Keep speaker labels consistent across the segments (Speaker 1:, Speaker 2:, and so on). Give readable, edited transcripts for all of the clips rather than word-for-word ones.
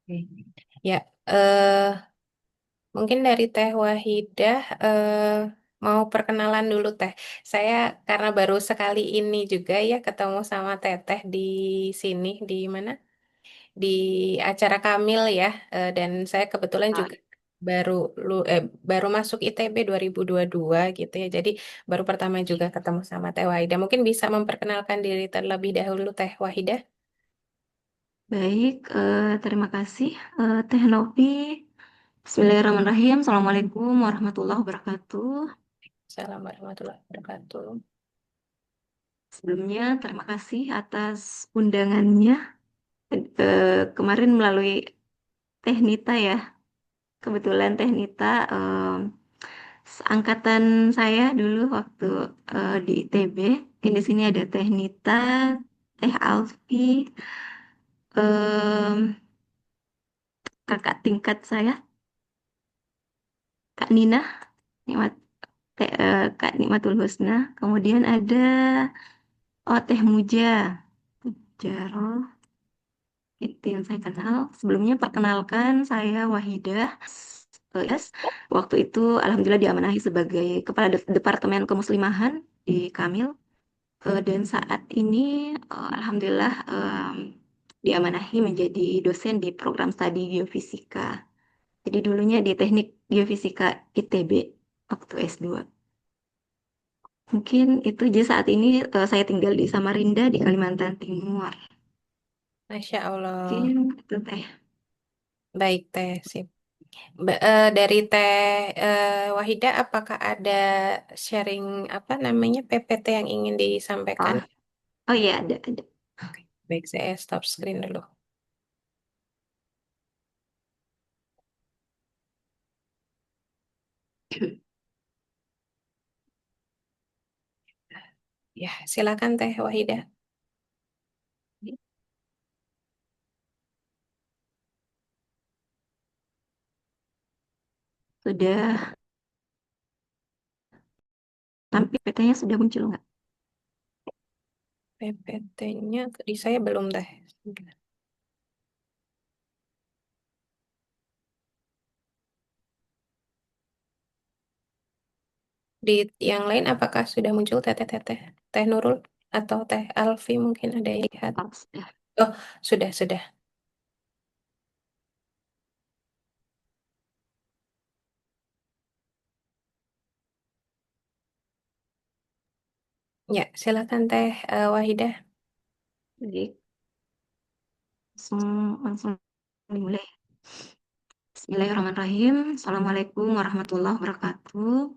Speaker 1: Oke. Ya, mungkin dari Teh Wahidah mau perkenalan dulu Teh. Saya karena baru sekali ini juga ya ketemu sama Teteh di sini di mana? Di acara Kamil ya. Dan saya kebetulan
Speaker 2: Ah,
Speaker 1: juga baru baru masuk ITB 2022 gitu ya. Jadi baru pertama juga ketemu sama Teh Wahidah. Mungkin bisa memperkenalkan diri terlebih dahulu Teh Wahidah.
Speaker 2: baik, terima kasih Teh Novi. Bismillahirrahmanirrahim. Assalamualaikum warahmatullahi wabarakatuh.
Speaker 1: Assalamualaikum warahmatullahi wabarakatuh.
Speaker 2: Sebelumnya terima kasih atas undangannya kemarin melalui Teh Nita ya. Kebetulan Teh Nita seangkatan saya dulu waktu di ITB. Di sini ada Teh Nita, Teh Alfi, em, kakak tingkat saya, Kak Nina, Nikmat, Kak Nikmatul Husna. Kemudian ada Teh Muja, Jaro, itu yang saya kenal. Sebelumnya perkenalkan saya Wahidah. Yes. Waktu itu alhamdulillah diamanahi sebagai Kepala Departemen Kemuslimahan di Kamil. Dan saat ini alhamdulillah diamanahi menjadi dosen di program studi geofisika. Jadi dulunya di Teknik Geofisika ITB waktu S2. Mungkin itu aja saat ini saya tinggal di Samarinda di Kalimantan Timur.
Speaker 1: Masya Allah.
Speaker 2: Mungkin itu teh.
Speaker 1: Baik Teh, sip. Dari Teh Wahida, apakah ada sharing apa namanya PPT yang ingin disampaikan?
Speaker 2: Oh, oh iya ada.
Speaker 1: Oke, baik saya stop screen dulu. Ya, silakan Teh Wahida.
Speaker 2: Sudah, tapi PT-nya sudah muncul nggak?
Speaker 1: PPT-nya di saya belum Teh. Di yang lain apakah sudah muncul Teh Teh Nurul atau Teh Alfi mungkin ada yang lihat?
Speaker 2: Oh, sudah.
Speaker 1: Oh, sudah. Ya, silakan Teh Wahidah.
Speaker 2: Jadi langsung dimulai. Bismillahirrahmanirrahim. Assalamualaikum warahmatullahi wabarakatuh.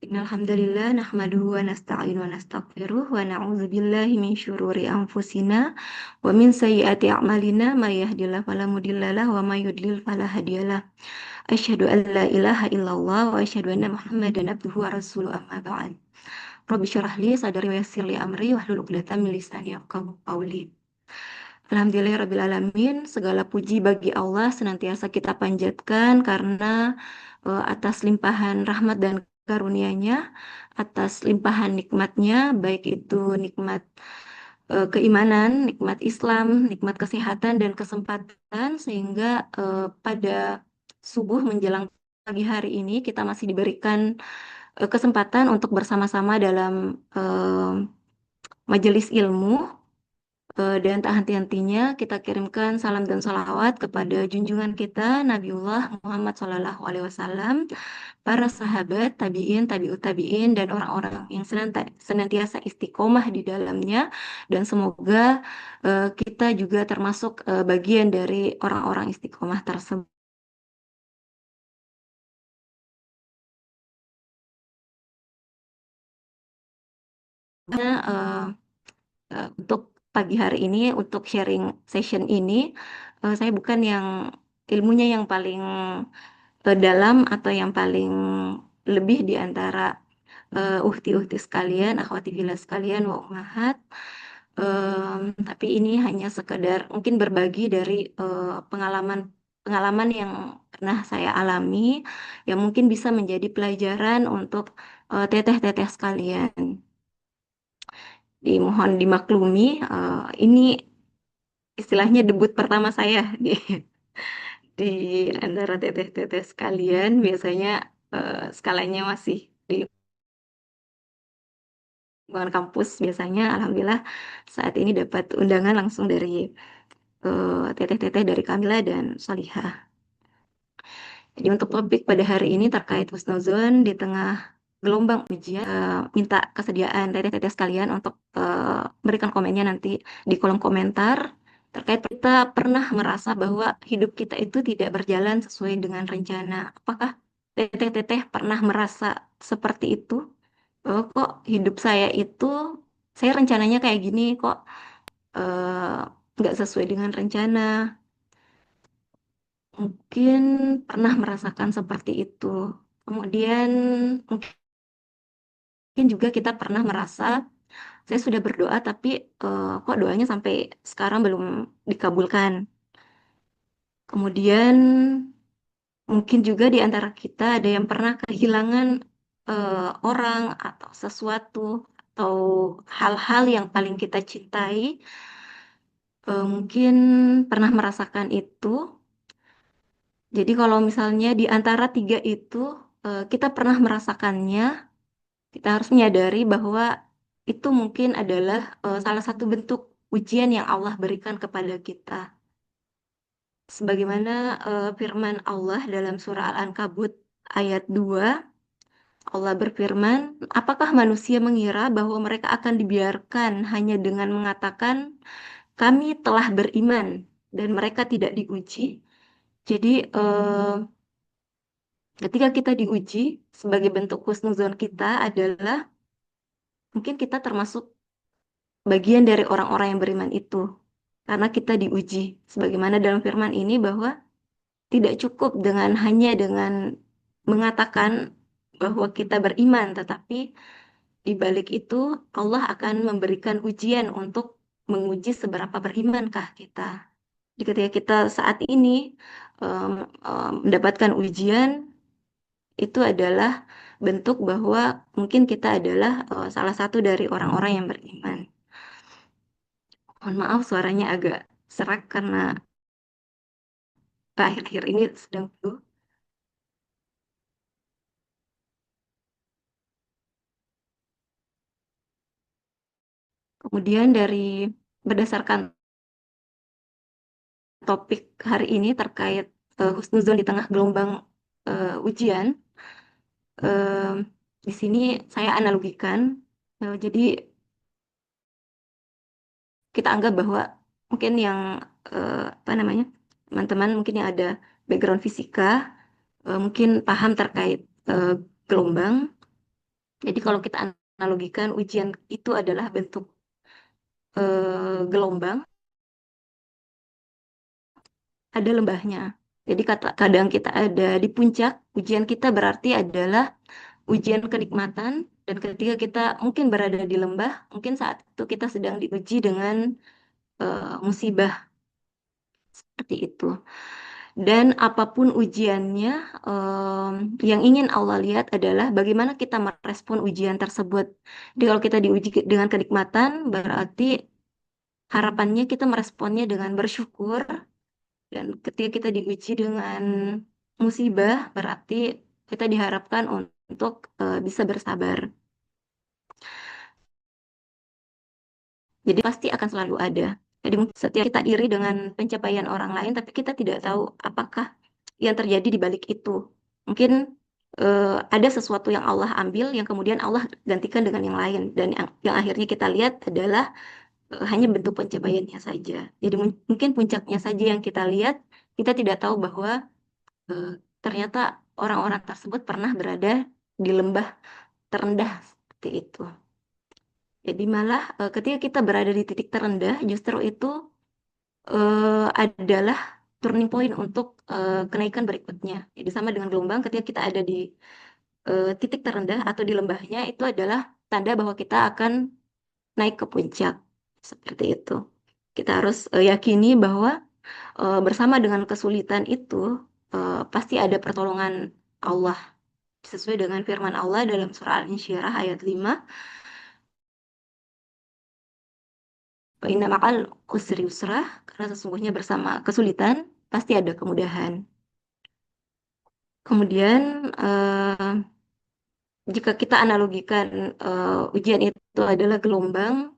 Speaker 2: Innal hamdalillah nahmaduhu wa nasta'inu wa nastaghfiruh wa na'udzu billahi min syururi anfusina wa min sayyiati a'malina may yahdihillahu fala mudhillalah wa may yudlil fala hadiyalah. Asyhadu an la ilaha illallah wa asyhadu anna Muhammadan abduhu wa rasuluh amma ba'd. Rabbi syrah li sadri wa yassir li amri wahlul 'uqdatam min lisani yafqahu qawli. Alhamdulillahirrabbilalamin, segala puji bagi Allah senantiasa kita panjatkan karena atas limpahan rahmat dan karunia-Nya, atas limpahan nikmatnya, baik itu nikmat keimanan, nikmat Islam, nikmat kesehatan dan kesempatan, sehingga pada subuh menjelang pagi hari ini kita masih diberikan kesempatan untuk bersama-sama dalam majelis ilmu. Dan tak henti-hentinya kita kirimkan salam dan salawat kepada junjungan kita Nabiullah Muhammad SAW, para sahabat, tabiin, tabiut tabiin, dan orang-orang yang senantiasa istiqomah di dalamnya. Dan semoga kita juga termasuk bagian dari orang-orang istiqomah tersebut. Eh, untuk pagi hari ini, untuk sharing session ini, saya bukan yang ilmunya yang paling dalam atau yang paling lebih di antara uhti-uhti sekalian, akhwati fillah sekalian, wa ummahat. Tapi ini hanya sekedar mungkin berbagi dari pengalaman yang pernah saya alami, yang mungkin bisa menjadi pelajaran untuk teteh-teteh sekalian. Dimohon dimaklumi, ini istilahnya debut pertama saya. Di antara teteh-teteh sekalian biasanya skalanya masih di lingkungan kampus biasanya alhamdulillah saat ini dapat undangan langsung dari teteh-teteh dari Kamila dan Solihah. Jadi untuk topik pada hari ini terkait husnuzon di tengah gelombang ujian, minta kesediaan teteh-teteh sekalian untuk berikan komennya nanti di kolom komentar terkait kita pernah merasa bahwa hidup kita itu tidak berjalan sesuai dengan rencana. Apakah teteh-teteh pernah merasa seperti itu? Oh, kok hidup saya itu, saya rencananya kayak gini, kok eh, nggak sesuai dengan rencana. Mungkin pernah merasakan seperti itu. Kemudian mungkin juga kita pernah merasa saya sudah berdoa tapi kok doanya sampai sekarang belum dikabulkan. Kemudian mungkin juga di antara kita ada yang pernah kehilangan orang atau sesuatu atau hal-hal yang paling kita cintai. Mungkin pernah merasakan itu. Jadi kalau misalnya di antara tiga itu kita pernah merasakannya, kita harus menyadari bahwa itu mungkin adalah salah satu bentuk ujian yang Allah berikan kepada kita. Sebagaimana firman Allah dalam surah Al-Ankabut ayat 2, Allah berfirman, apakah manusia mengira bahwa mereka akan dibiarkan hanya dengan mengatakan, kami telah beriman dan mereka tidak diuji? Jadi ketika kita diuji, sebagai bentuk husnuzon kita adalah mungkin kita termasuk bagian dari orang-orang yang beriman itu. Karena kita diuji. Sebagaimana dalam firman ini bahwa tidak cukup dengan hanya dengan mengatakan bahwa kita beriman, tetapi di balik itu Allah akan memberikan ujian untuk menguji seberapa berimankah kita. Jadi ketika kita saat ini mendapatkan ujian, itu adalah bentuk bahwa mungkin kita adalah salah satu dari orang-orang yang beriman. Mohon maaf suaranya agak serak karena akhir-akhir ini sedang flu. Kemudian dari berdasarkan topik hari ini terkait husnuzon di tengah gelombang ujian, eh, di sini saya analogikan. Jadi kita anggap bahwa mungkin yang apa namanya teman-teman mungkin yang ada background fisika mungkin paham terkait gelombang. Jadi kalau kita analogikan ujian itu adalah bentuk gelombang, ada lembahnya. Jadi kadang kita ada di puncak, ujian kita berarti adalah ujian kenikmatan, dan ketika kita mungkin berada di lembah, mungkin saat itu kita sedang diuji dengan musibah seperti itu. Dan apapun ujiannya, yang ingin Allah lihat adalah bagaimana kita merespon ujian tersebut. Jadi kalau kita diuji dengan kenikmatan, berarti harapannya kita meresponnya dengan bersyukur. Dan ketika kita diuji dengan musibah, berarti kita diharapkan untuk bisa bersabar. Jadi pasti akan selalu ada. Jadi mungkin setiap kita iri dengan pencapaian orang lain, tapi kita tidak tahu apakah yang terjadi di balik itu. Mungkin ada sesuatu yang Allah ambil, yang kemudian Allah gantikan dengan yang lain. Dan yang akhirnya kita lihat adalah hanya bentuk pencapaiannya saja. Jadi mungkin puncaknya saja yang kita lihat, kita tidak tahu bahwa eh, ternyata orang-orang tersebut pernah berada di lembah terendah seperti itu. Jadi malah ketika kita berada di titik terendah, justru itu adalah turning point untuk kenaikan berikutnya. Jadi sama dengan gelombang, ketika kita ada di titik terendah atau di lembahnya, itu adalah tanda bahwa kita akan naik ke puncak. Seperti itu. Kita harus yakini bahwa bersama dengan kesulitan itu, pasti ada pertolongan Allah. Sesuai dengan firman Allah dalam surah Al-Insyirah ayat 5. Inna ma'al usri yusrah, karena sesungguhnya bersama kesulitan pasti ada kemudahan. Kemudian jika kita analogikan ujian itu adalah gelombang,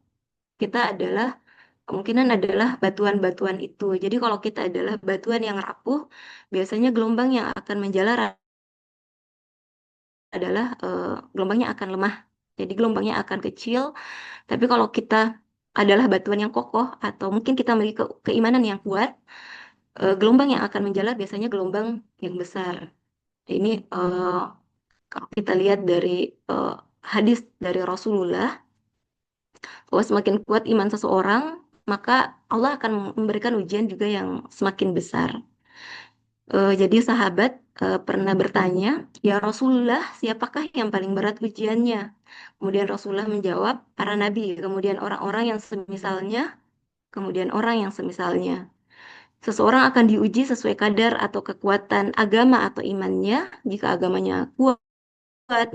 Speaker 2: kita adalah kemungkinan adalah batuan-batuan itu. Jadi kalau kita adalah batuan yang rapuh, biasanya gelombang yang akan menjalar adalah gelombangnya akan lemah. Jadi gelombangnya akan kecil. Tapi kalau kita adalah batuan yang kokoh atau mungkin kita memiliki keimanan yang kuat, gelombang yang akan menjalar biasanya gelombang yang besar. Ini kalau kita lihat dari eh, hadis dari Rasulullah, bahwa semakin kuat iman seseorang, maka Allah akan memberikan ujian juga yang semakin besar. Jadi sahabat pernah bertanya, ya Rasulullah, siapakah yang paling berat ujiannya? Kemudian Rasulullah menjawab, para nabi, kemudian orang-orang yang semisalnya, kemudian orang yang semisalnya. Seseorang akan diuji sesuai kadar atau kekuatan agama atau imannya. Jika agamanya kuat,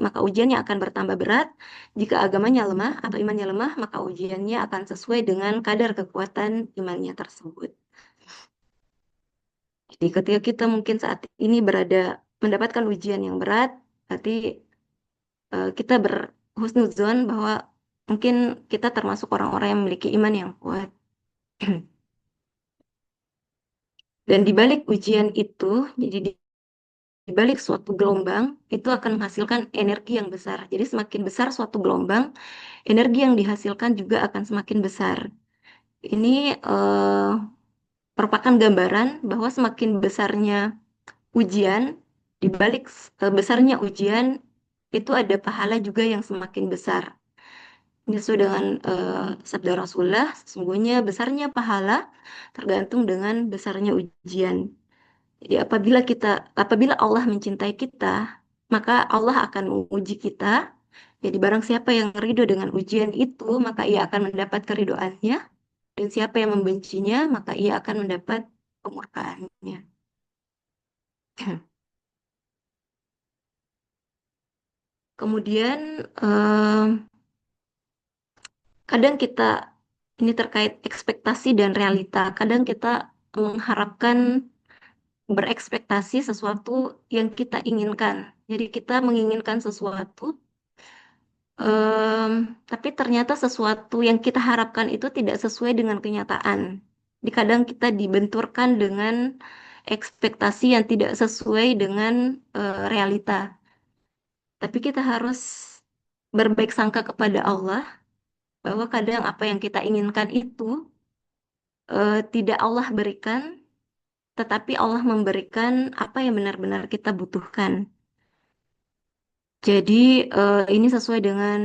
Speaker 2: maka ujiannya akan bertambah berat. Jika agamanya lemah atau imannya lemah, maka ujiannya akan sesuai dengan kadar kekuatan imannya tersebut. Jadi ketika kita mungkin saat ini berada mendapatkan ujian yang berat, berarti kita berhusnuzon bahwa mungkin kita termasuk orang-orang yang memiliki iman yang kuat. Dan di balik ujian itu, jadi di balik suatu gelombang, itu akan menghasilkan energi yang besar. Jadi semakin besar suatu gelombang, energi yang dihasilkan juga akan semakin besar. Ini merupakan gambaran bahwa semakin besarnya ujian, di balik besarnya ujian, itu ada pahala juga yang semakin besar. Ini sesuai dengan sabda Rasulullah, sesungguhnya besarnya pahala tergantung dengan besarnya ujian. Jadi apabila Allah mencintai kita, maka Allah akan menguji kita. Jadi barang siapa yang ridho dengan ujian itu, maka ia akan mendapat keridoannya. Dan siapa yang membencinya, maka ia akan mendapat kemurkaannya. Kemudian kadang kita ini terkait ekspektasi dan realita. Kadang kita mengharapkan berekspektasi sesuatu yang kita inginkan. Jadi kita menginginkan sesuatu, tapi ternyata sesuatu yang kita harapkan itu tidak sesuai dengan kenyataan. Di kadang kita dibenturkan dengan ekspektasi yang tidak sesuai dengan realita. Tapi kita harus berbaik sangka kepada Allah bahwa kadang apa yang kita inginkan itu tidak Allah berikan, tetapi Allah memberikan apa yang benar-benar kita butuhkan. Jadi ini sesuai dengan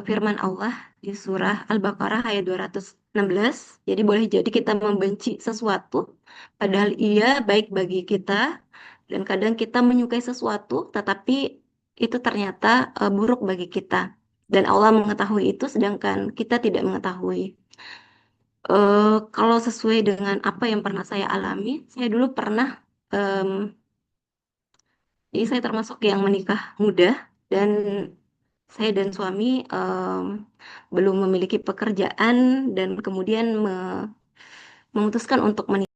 Speaker 2: firman Allah di surah Al-Baqarah ayat 216. Jadi boleh jadi kita membenci sesuatu, padahal ia baik bagi kita. Dan kadang kita menyukai sesuatu, tetapi itu ternyata buruk bagi kita. Dan Allah mengetahui itu, sedangkan kita tidak mengetahui. Kalau sesuai dengan apa yang pernah saya alami, saya dulu pernah, em, jadi saya termasuk yang menikah muda, dan saya dan suami belum memiliki pekerjaan dan kemudian memutuskan untuk menikah.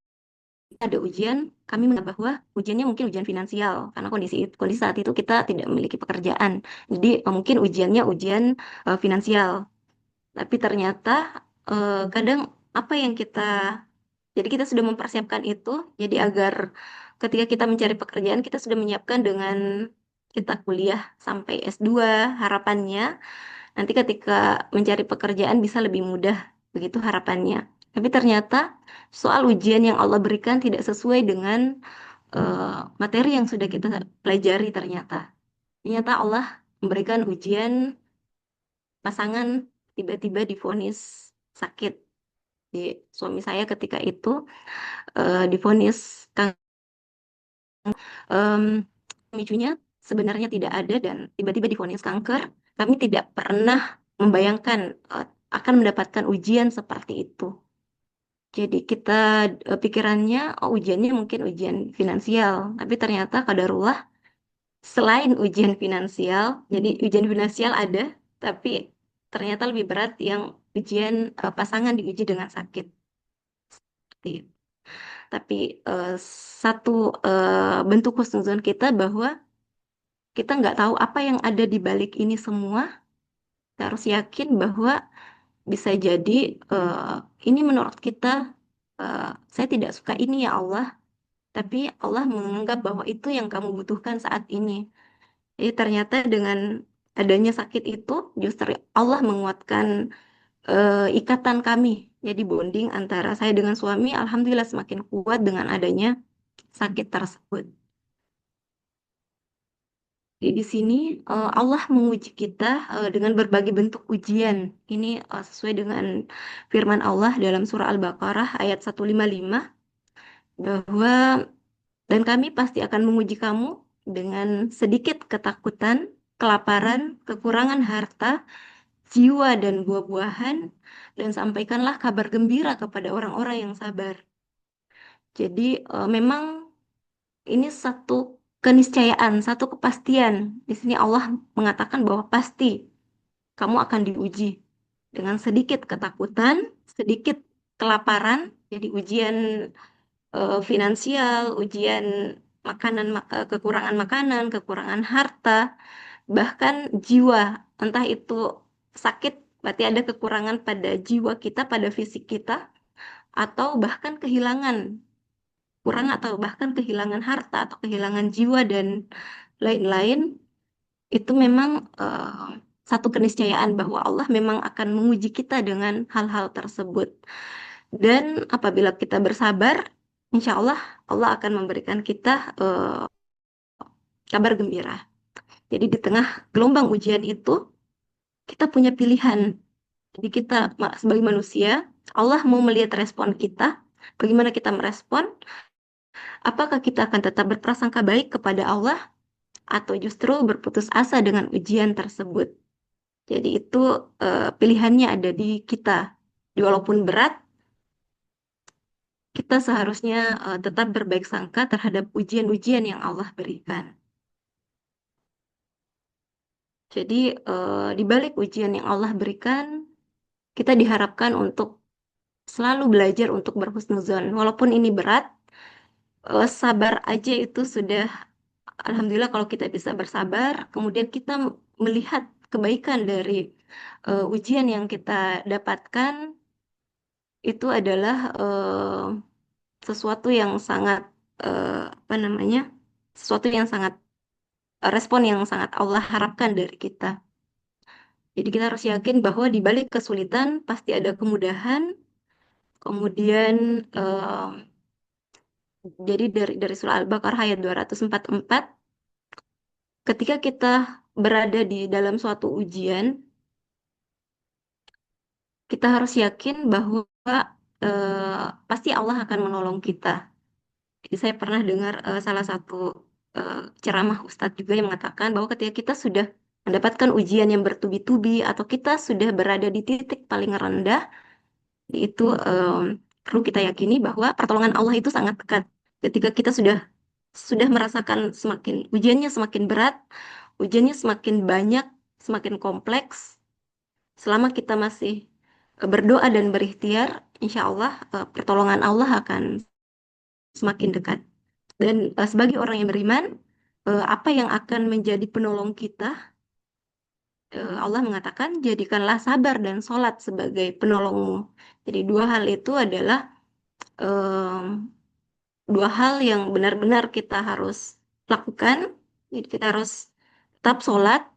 Speaker 2: Ada ujian, kami menganggap bahwa ujiannya mungkin ujian finansial karena kondisi saat itu kita tidak memiliki pekerjaan. Jadi mungkin ujiannya ujian finansial. Tapi ternyata kadang apa yang jadi kita sudah mempersiapkan itu, jadi agar ketika kita mencari pekerjaan kita sudah menyiapkan dengan kita kuliah sampai S2, harapannya nanti ketika mencari pekerjaan bisa lebih mudah, begitu harapannya. Tapi ternyata soal ujian yang Allah berikan tidak sesuai dengan materi yang sudah kita pelajari ternyata. Ternyata Allah memberikan ujian pasangan tiba-tiba divonis sakit. Di suami saya ketika itu divonis em, pemicunya sebenarnya tidak ada dan tiba-tiba divonis kanker. Kami tidak pernah membayangkan akan mendapatkan ujian seperti itu. Jadi kita pikirannya oh, ujiannya mungkin ujian finansial, tapi ternyata kadarullah selain ujian finansial, jadi ujian finansial ada, tapi ternyata lebih berat yang ujian pasangan diuji dengan sakit. Seperti itu. tapi satu bentuk husnuzon kita bahwa kita nggak tahu apa yang ada di balik ini semua. Kita harus yakin bahwa bisa jadi eh, ini menurut kita, saya tidak suka ini ya Allah, tapi Allah menganggap bahwa itu yang kamu butuhkan saat ini. Jadi ternyata dengan adanya sakit itu justru Allah menguatkan ikatan kami. Jadi bonding antara saya dengan suami alhamdulillah semakin kuat dengan adanya sakit tersebut. Jadi di sini Allah menguji kita dengan berbagai bentuk ujian. Ini sesuai dengan firman Allah dalam surah Al-Baqarah ayat 155 bahwa dan kami pasti akan menguji kamu dengan sedikit ketakutan, kelaparan, kekurangan harta, jiwa dan buah-buahan, dan sampaikanlah kabar gembira kepada orang-orang yang sabar. Jadi memang ini satu keniscayaan, satu kepastian. Di sini Allah mengatakan bahwa pasti kamu akan diuji dengan sedikit ketakutan, sedikit kelaparan, jadi ujian finansial, ujian makanan, kekurangan makanan, kekurangan harta, bahkan jiwa, entah itu sakit, berarti ada kekurangan pada jiwa kita, pada fisik kita, atau bahkan kehilangan, kurang atau bahkan kehilangan harta atau kehilangan jiwa dan lain-lain, itu memang satu keniscayaan bahwa Allah memang akan menguji kita dengan hal-hal tersebut. Dan apabila kita bersabar, insya Allah Allah akan memberikan kita kabar gembira. Jadi di tengah gelombang ujian itu, kita punya pilihan. Jadi kita sebagai manusia, Allah mau melihat respon kita. Bagaimana kita merespon? Apakah kita akan tetap berprasangka baik kepada Allah atau justru berputus asa dengan ujian tersebut? Jadi itu pilihannya ada di kita. Walaupun berat, kita seharusnya tetap berbaik sangka terhadap ujian-ujian yang Allah berikan. Jadi di balik ujian yang Allah berikan, kita diharapkan untuk selalu belajar untuk berhusnuzon. Walaupun ini berat, sabar aja itu sudah, alhamdulillah kalau kita bisa bersabar, kemudian kita melihat kebaikan dari ujian yang kita dapatkan, itu adalah sesuatu yang sangat, apa namanya, sesuatu yang sangat, respon yang sangat Allah harapkan dari kita. Jadi kita harus yakin bahwa di balik kesulitan pasti ada kemudahan. Kemudian jadi dari surah Al-Baqarah ayat 244, ketika kita berada di dalam suatu ujian, kita harus yakin bahwa pasti Allah akan menolong kita. Jadi saya pernah dengar salah satu eh, ceramah Ustadz juga yang mengatakan bahwa ketika kita sudah mendapatkan ujian yang bertubi-tubi atau kita sudah berada di titik paling rendah, itu perlu kita yakini bahwa pertolongan Allah itu sangat dekat. Ketika kita sudah merasakan semakin ujiannya semakin berat, ujiannya semakin banyak, semakin kompleks, selama kita masih berdoa dan berikhtiar, insya Allah pertolongan Allah akan semakin dekat. Dan sebagai orang yang beriman, apa yang akan menjadi penolong kita? Allah mengatakan, jadikanlah sabar dan sholat sebagai penolongmu. Jadi dua hal itu adalah em, dua hal yang benar-benar kita harus lakukan. Jadi kita harus tetap sholat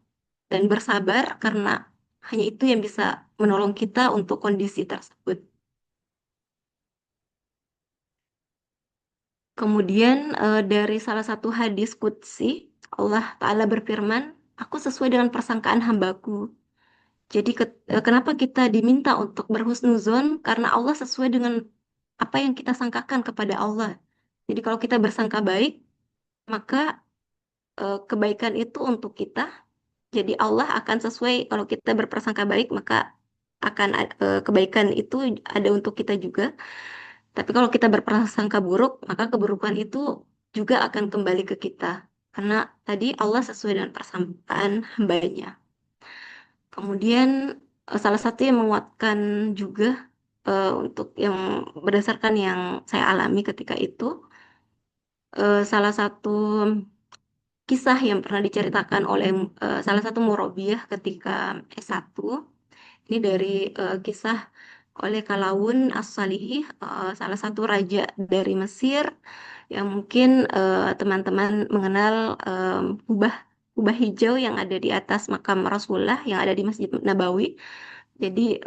Speaker 2: dan bersabar karena hanya itu yang bisa menolong kita untuk kondisi tersebut. Kemudian dari salah satu hadis qudsi, Allah Ta'ala berfirman, aku sesuai dengan persangkaan hambaku. Jadi kenapa kita diminta untuk berhusnuzon? Karena Allah sesuai dengan apa yang kita sangkakan kepada Allah. Jadi kalau kita bersangka baik, maka kebaikan itu untuk kita. Jadi Allah akan sesuai kalau kita berprasangka baik, maka akan kebaikan itu ada untuk kita juga. Tapi kalau kita berprasangka buruk, maka keburukan itu juga akan kembali ke kita. Karena tadi Allah sesuai dengan persangkaan hambanya. Kemudian salah satu yang menguatkan juga untuk yang berdasarkan yang saya alami ketika itu, salah satu kisah yang pernah diceritakan oleh salah satu murabbiah ketika S1 ini dari kisah oleh Kalawun As-Salihih, salah satu raja dari Mesir yang mungkin teman-teman mengenal kubah kubah hijau yang ada di atas makam Rasulullah yang ada di Masjid Nabawi. Jadi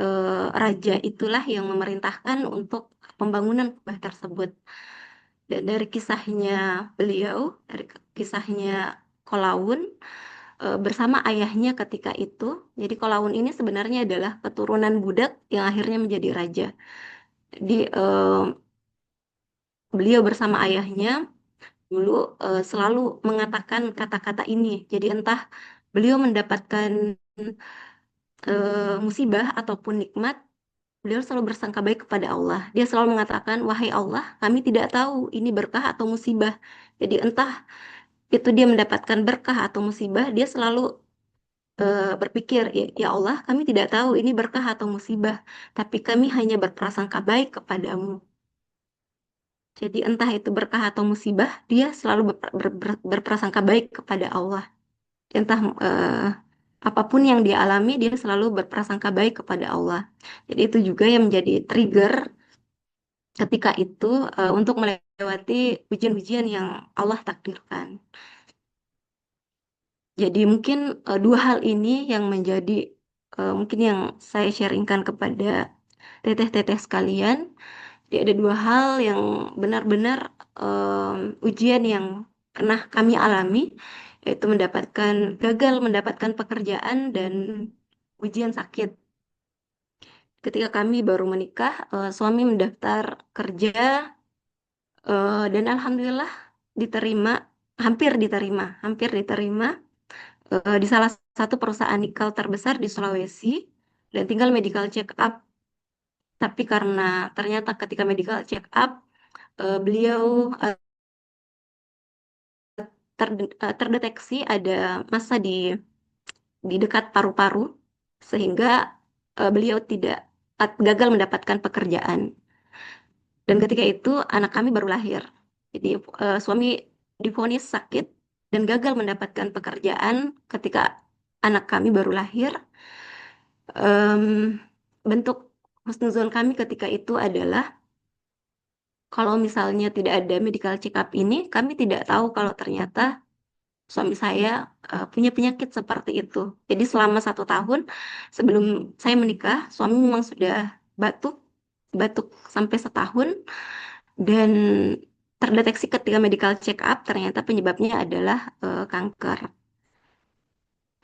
Speaker 2: raja itulah yang memerintahkan untuk pembangunan kubah tersebut. Dan dari kisahnya beliau, dari kisahnya Kolawun bersama ayahnya ketika itu. Jadi Kolawun ini sebenarnya adalah keturunan budak yang akhirnya menjadi raja. Jadi beliau bersama ayahnya dulu selalu mengatakan kata-kata ini. Jadi entah beliau mendapatkan musibah ataupun nikmat, beliau selalu bersangka baik kepada Allah. Dia selalu mengatakan, "Wahai Allah, kami tidak tahu ini berkah atau musibah." Jadi entah itu dia mendapatkan berkah atau musibah, dia selalu berpikir, "Ya ya Allah, kami tidak tahu ini berkah atau musibah, tapi kami hanya berprasangka baik kepadamu." Jadi entah itu berkah atau musibah, dia selalu berprasangka baik kepada Allah. Entah apapun yang dia alami, dia selalu berprasangka baik kepada Allah. Jadi itu juga yang menjadi trigger ketika itu untuk melewati ujian-ujian yang Allah takdirkan. Jadi mungkin dua hal ini yang menjadi mungkin yang saya sharingkan kepada teteh-teteh sekalian. Jadi ada dua hal yang benar-benar ujian yang pernah kami alami, yaitu gagal mendapatkan pekerjaan dan ujian sakit. Ketika kami baru menikah, suami mendaftar kerja dan alhamdulillah diterima, hampir diterima di salah satu perusahaan nikel terbesar di Sulawesi dan tinggal medical check up. Tapi karena ternyata ketika medical check up beliau terdeteksi ada massa di dekat paru-paru sehingga beliau tidak gagal mendapatkan pekerjaan. Dan ketika itu anak kami baru lahir. Jadi suami divonis sakit dan gagal mendapatkan pekerjaan ketika anak kami baru lahir. Em, bentuk husnuzon kami ketika itu adalah kalau misalnya tidak ada medical check up ini, kami tidak tahu kalau ternyata suami saya punya penyakit seperti itu. Jadi selama 1 tahun sebelum saya menikah, suami memang sudah batuk, batuk sampai setahun dan terdeteksi ketika medical check up ternyata penyebabnya adalah kanker.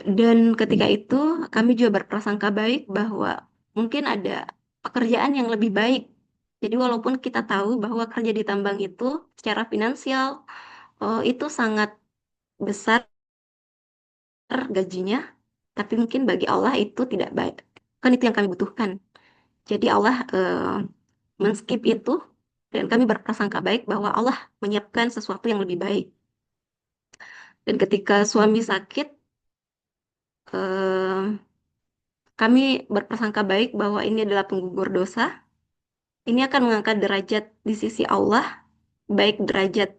Speaker 2: Dan ketika itu kami juga berprasangka baik bahwa mungkin ada pekerjaan yang lebih baik. Jadi walaupun kita tahu bahwa kerja di tambang itu secara finansial itu sangat besar gajinya, tapi mungkin bagi Allah itu tidak baik. Kan itu yang kami butuhkan. Jadi Allah men-skip itu dan kami berprasangka baik bahwa Allah menyiapkan sesuatu yang lebih baik. Dan ketika suami sakit, eh, kami berprasangka baik bahwa ini adalah penggugur dosa. Ini akan mengangkat derajat di sisi Allah, baik derajat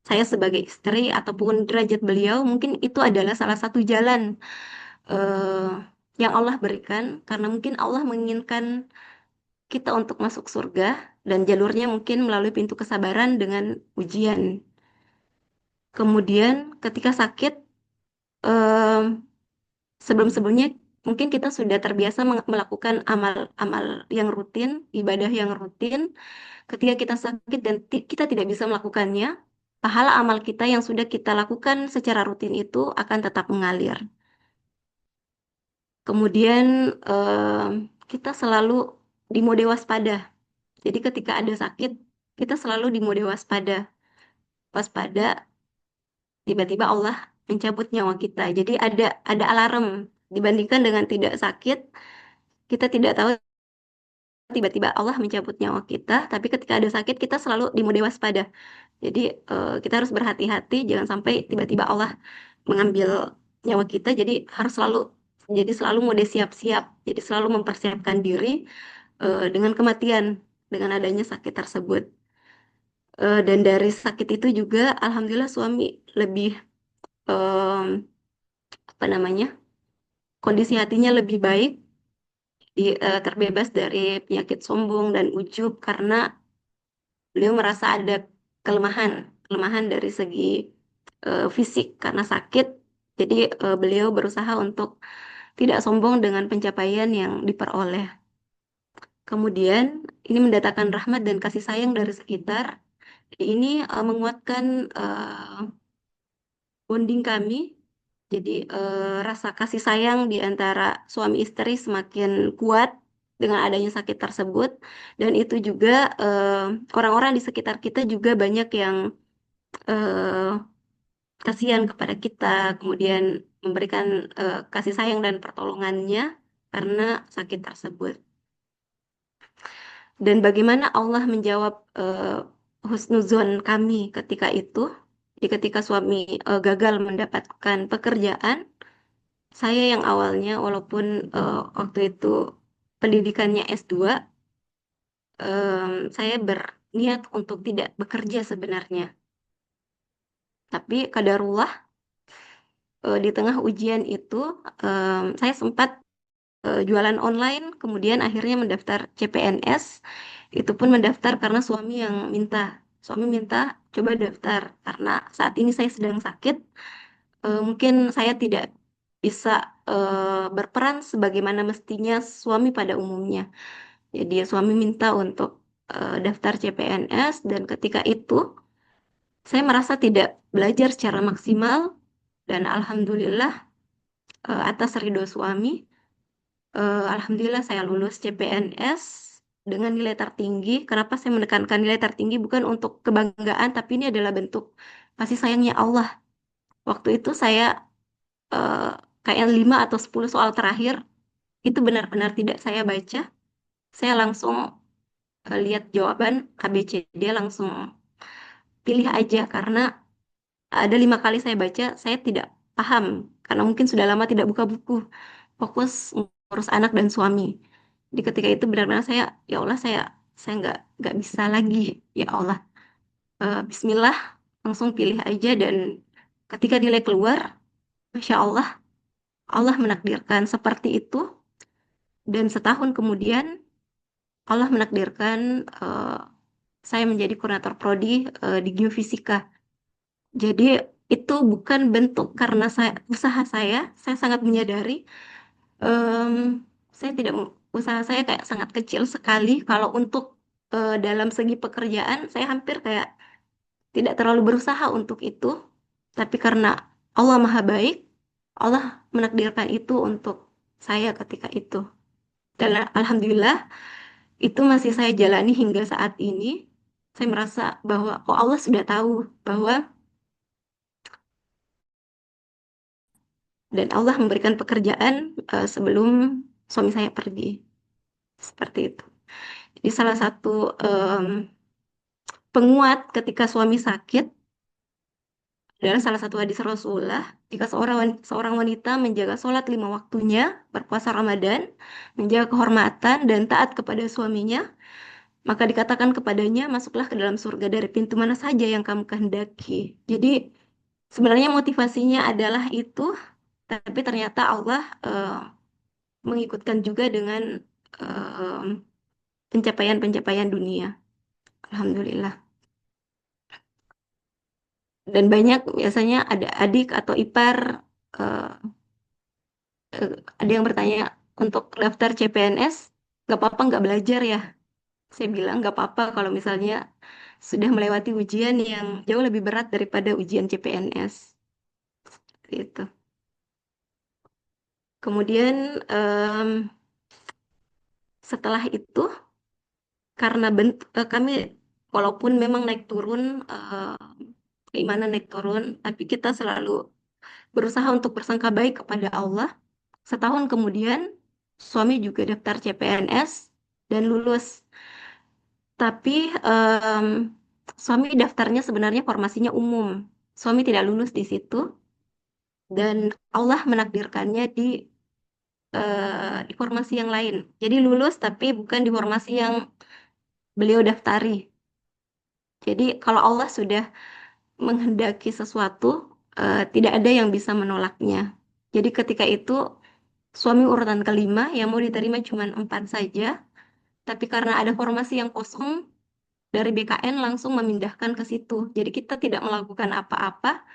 Speaker 2: saya sebagai istri ataupun derajat beliau. Mungkin itu adalah salah satu jalan eh, yang Allah berikan, karena mungkin Allah menginginkan kita untuk masuk surga dan jalurnya mungkin melalui pintu kesabaran dengan ujian. Kemudian ketika sakit, em, sebelum-sebelumnya mungkin kita sudah terbiasa melakukan amal-amal yang rutin, ibadah yang rutin. Ketika kita sakit dan kita tidak bisa melakukannya, pahala amal kita yang sudah kita lakukan secara rutin itu akan tetap mengalir. Kemudian kita selalu di mode waspada. Jadi ketika ada sakit, kita selalu di mode waspada. Waspada, tiba-tiba Allah mencabut nyawa kita. Jadi ada alarm dibandingkan dengan tidak sakit, kita tidak tahu tiba-tiba Allah mencabut nyawa kita, tapi ketika ada sakit kita selalu di mode waspada. Jadi kita harus berhati-hati jangan sampai tiba-tiba Allah mengambil nyawa kita. Jadi harus selalu mode siap-siap. Jadi selalu mempersiapkan diri dengan kematian, dengan adanya sakit tersebut. Dan dari sakit itu juga, alhamdulillah suami lebih em, apa namanya, kondisi hatinya lebih baik, terbebas dari penyakit sombong dan ujub karena beliau merasa ada kelemahan, kelemahan dari segi fisik karena sakit. Jadi beliau berusaha untuk tidak sombong dengan pencapaian yang diperoleh. Kemudian ini mendatangkan rahmat dan kasih sayang dari sekitar. Ini menguatkan bonding kami. Jadi rasa kasih sayang di antara suami istri semakin kuat dengan adanya sakit tersebut. Dan itu juga orang-orang di sekitar kita juga banyak yang eh, kasihan kepada kita, kemudian memberikan kasih sayang dan pertolongannya karena sakit tersebut. Dan bagaimana Allah menjawab husnuzon kami ketika itu, jadi ketika suami gagal mendapatkan pekerjaan, saya yang awalnya walaupun waktu itu pendidikannya S2, saya berniat untuk tidak bekerja sebenarnya. Tapi kadarullah di tengah ujian itu saya sempat jualan online, kemudian akhirnya mendaftar CPNS. Itu pun mendaftar karena suami yang minta. Suami minta coba daftar karena saat ini saya sedang sakit. Mungkin saya tidak bisa berperan sebagaimana mestinya suami pada umumnya. Jadi suami minta untuk daftar CPNS dan ketika itu saya merasa tidak belajar secara maksimal dan alhamdulillah atas ridho suami alhamdulillah saya lulus CPNS dengan nilai tertinggi. Kenapa saya menekankan nilai tertinggi? Bukan untuk kebanggaan, tapi ini adalah bentuk kasih sayangnya Allah. Waktu itu saya eh, kayak 5 atau 10 soal terakhir itu benar-benar tidak saya baca. Saya langsung lihat jawaban ABCD langsung pilih aja karena ada 5 kali saya baca, saya tidak paham karena mungkin sudah lama tidak buka buku. Fokus ngurus anak dan suami. Di ketika itu benar-benar saya, ya Allah saya nggak bisa lagi, ya Allah. Bismillah, langsung pilih aja dan ketika nilai keluar, Masya Allah, Allah menakdirkan seperti itu dan setahun kemudian Allah menakdirkan saya menjadi kurator prodi di geofisika. Jadi itu bukan bentuk karena usaha saya sangat menyadari em, saya tidak usaha saya kayak sangat kecil sekali. Kalau untuk dalam segi pekerjaan saya hampir kayak tidak terlalu berusaha untuk itu. Tapi karena Allah Maha Baik, Allah menakdirkan itu untuk saya ketika itu. Dan alhamdulillah itu masih saya jalani hingga saat ini. Saya merasa bahwa oh Allah sudah tahu bahwa dan Allah memberikan pekerjaan sebelum suami saya pergi. Seperti itu. Jadi salah satu em, penguat ketika suami sakit adalah salah satu hadis Rasulullah. Jika seorang wanita menjaga sholat 5 waktunya, berpuasa Ramadan, menjaga kehormatan dan taat kepada suaminya, maka dikatakan kepadanya, masuklah ke dalam surga dari pintu mana saja yang kamu kehendaki. Jadi sebenarnya motivasinya adalah itu, tapi ternyata Allah mengikutkan juga dengan eh, pencapaian-pencapaian dunia. Alhamdulillah. Dan banyak biasanya ada adik atau ipar, eh, ada yang bertanya untuk daftar CPNS, nggak apa-apa nggak belajar ya. Saya bilang nggak apa-apa kalau misalnya sudah melewati ujian yang jauh lebih berat daripada ujian CPNS. Itu. Kemudian setelah itu karena kami walaupun memang naik turun, gimana naik turun, tapi kita selalu berusaha untuk bersangka baik kepada Allah. Setahun kemudian, suami juga daftar CPNS dan lulus. Tapi suami daftarnya sebenarnya formasinya umum. Suami tidak lulus di situ dan Allah menakdirkannya di di formasi yang lain. Jadi lulus tapi bukan di formasi yang beliau daftari. Jadi kalau Allah sudah menghendaki sesuatu, tidak ada yang bisa menolaknya. Jadi ketika itu suami urutan kelima yang mau diterima cuma 4 saja, tapi karena ada formasi yang kosong dari BKN langsung memindahkan ke situ. Jadi kita tidak melakukan apa-apa,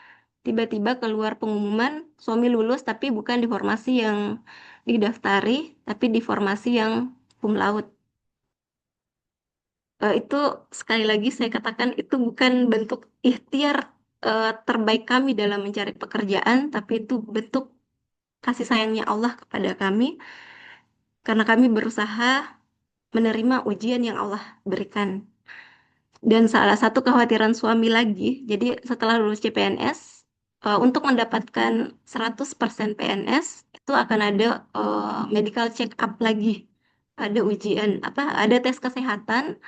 Speaker 2: tiba-tiba keluar pengumuman suami lulus tapi bukan di formasi yang didaftari, tapi di formasi yang cum laude. Itu sekali lagi saya katakan itu bukan bentuk ikhtiar terbaik kami dalam mencari pekerjaan, tapi itu bentuk kasih sayangnya Allah kepada kami karena kami berusaha menerima ujian yang Allah berikan. Dan salah satu kekhawatiran suami lagi, jadi setelah lulus CPNS, untuk mendapatkan 100% PNS, itu akan ada medical check up lagi. Ada ujian, apa, ada tes kesehatan,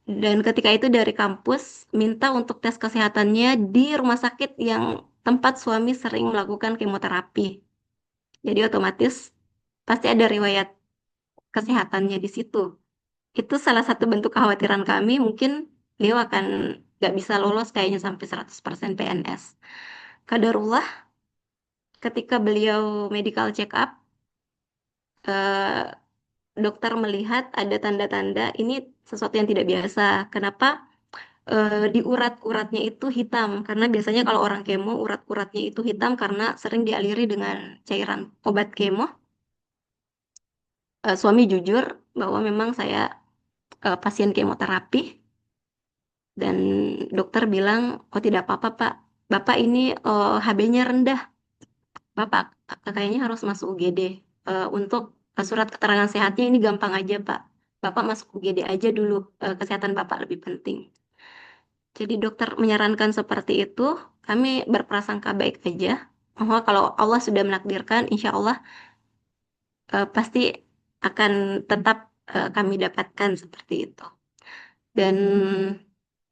Speaker 2: dan ketika itu dari kampus minta untuk tes kesehatannya di rumah sakit yang tempat suami sering melakukan kemoterapi. Jadi otomatis pasti ada riwayat kesehatannya di situ. Itu salah satu bentuk kekhawatiran kami, mungkin beliau akan nggak bisa lolos kayaknya sampai 100% PNS. Kadarullah, ketika beliau medical check up, eh, dokter melihat ada tanda-tanda ini sesuatu yang tidak biasa. Kenapa? Di urat-uratnya itu hitam, karena biasanya kalau orang kemo, urat-uratnya itu hitam karena sering dialiri dengan cairan obat kemo. Suami jujur bahwa memang saya pasien kemoterapi. Dan dokter bilang, oh tidak apa-apa Pak, Bapak ini HB-nya rendah, Bapak kayaknya harus masuk UGD. Untuk surat keterangan sehatnya ini gampang aja Pak, Bapak masuk UGD aja dulu, kesehatan Bapak lebih penting. Jadi dokter menyarankan seperti itu, kami berprasangka baik aja, bahwa kalau Allah sudah menakdirkan, insya Allah pasti akan tetap kami dapatkan seperti itu. Dan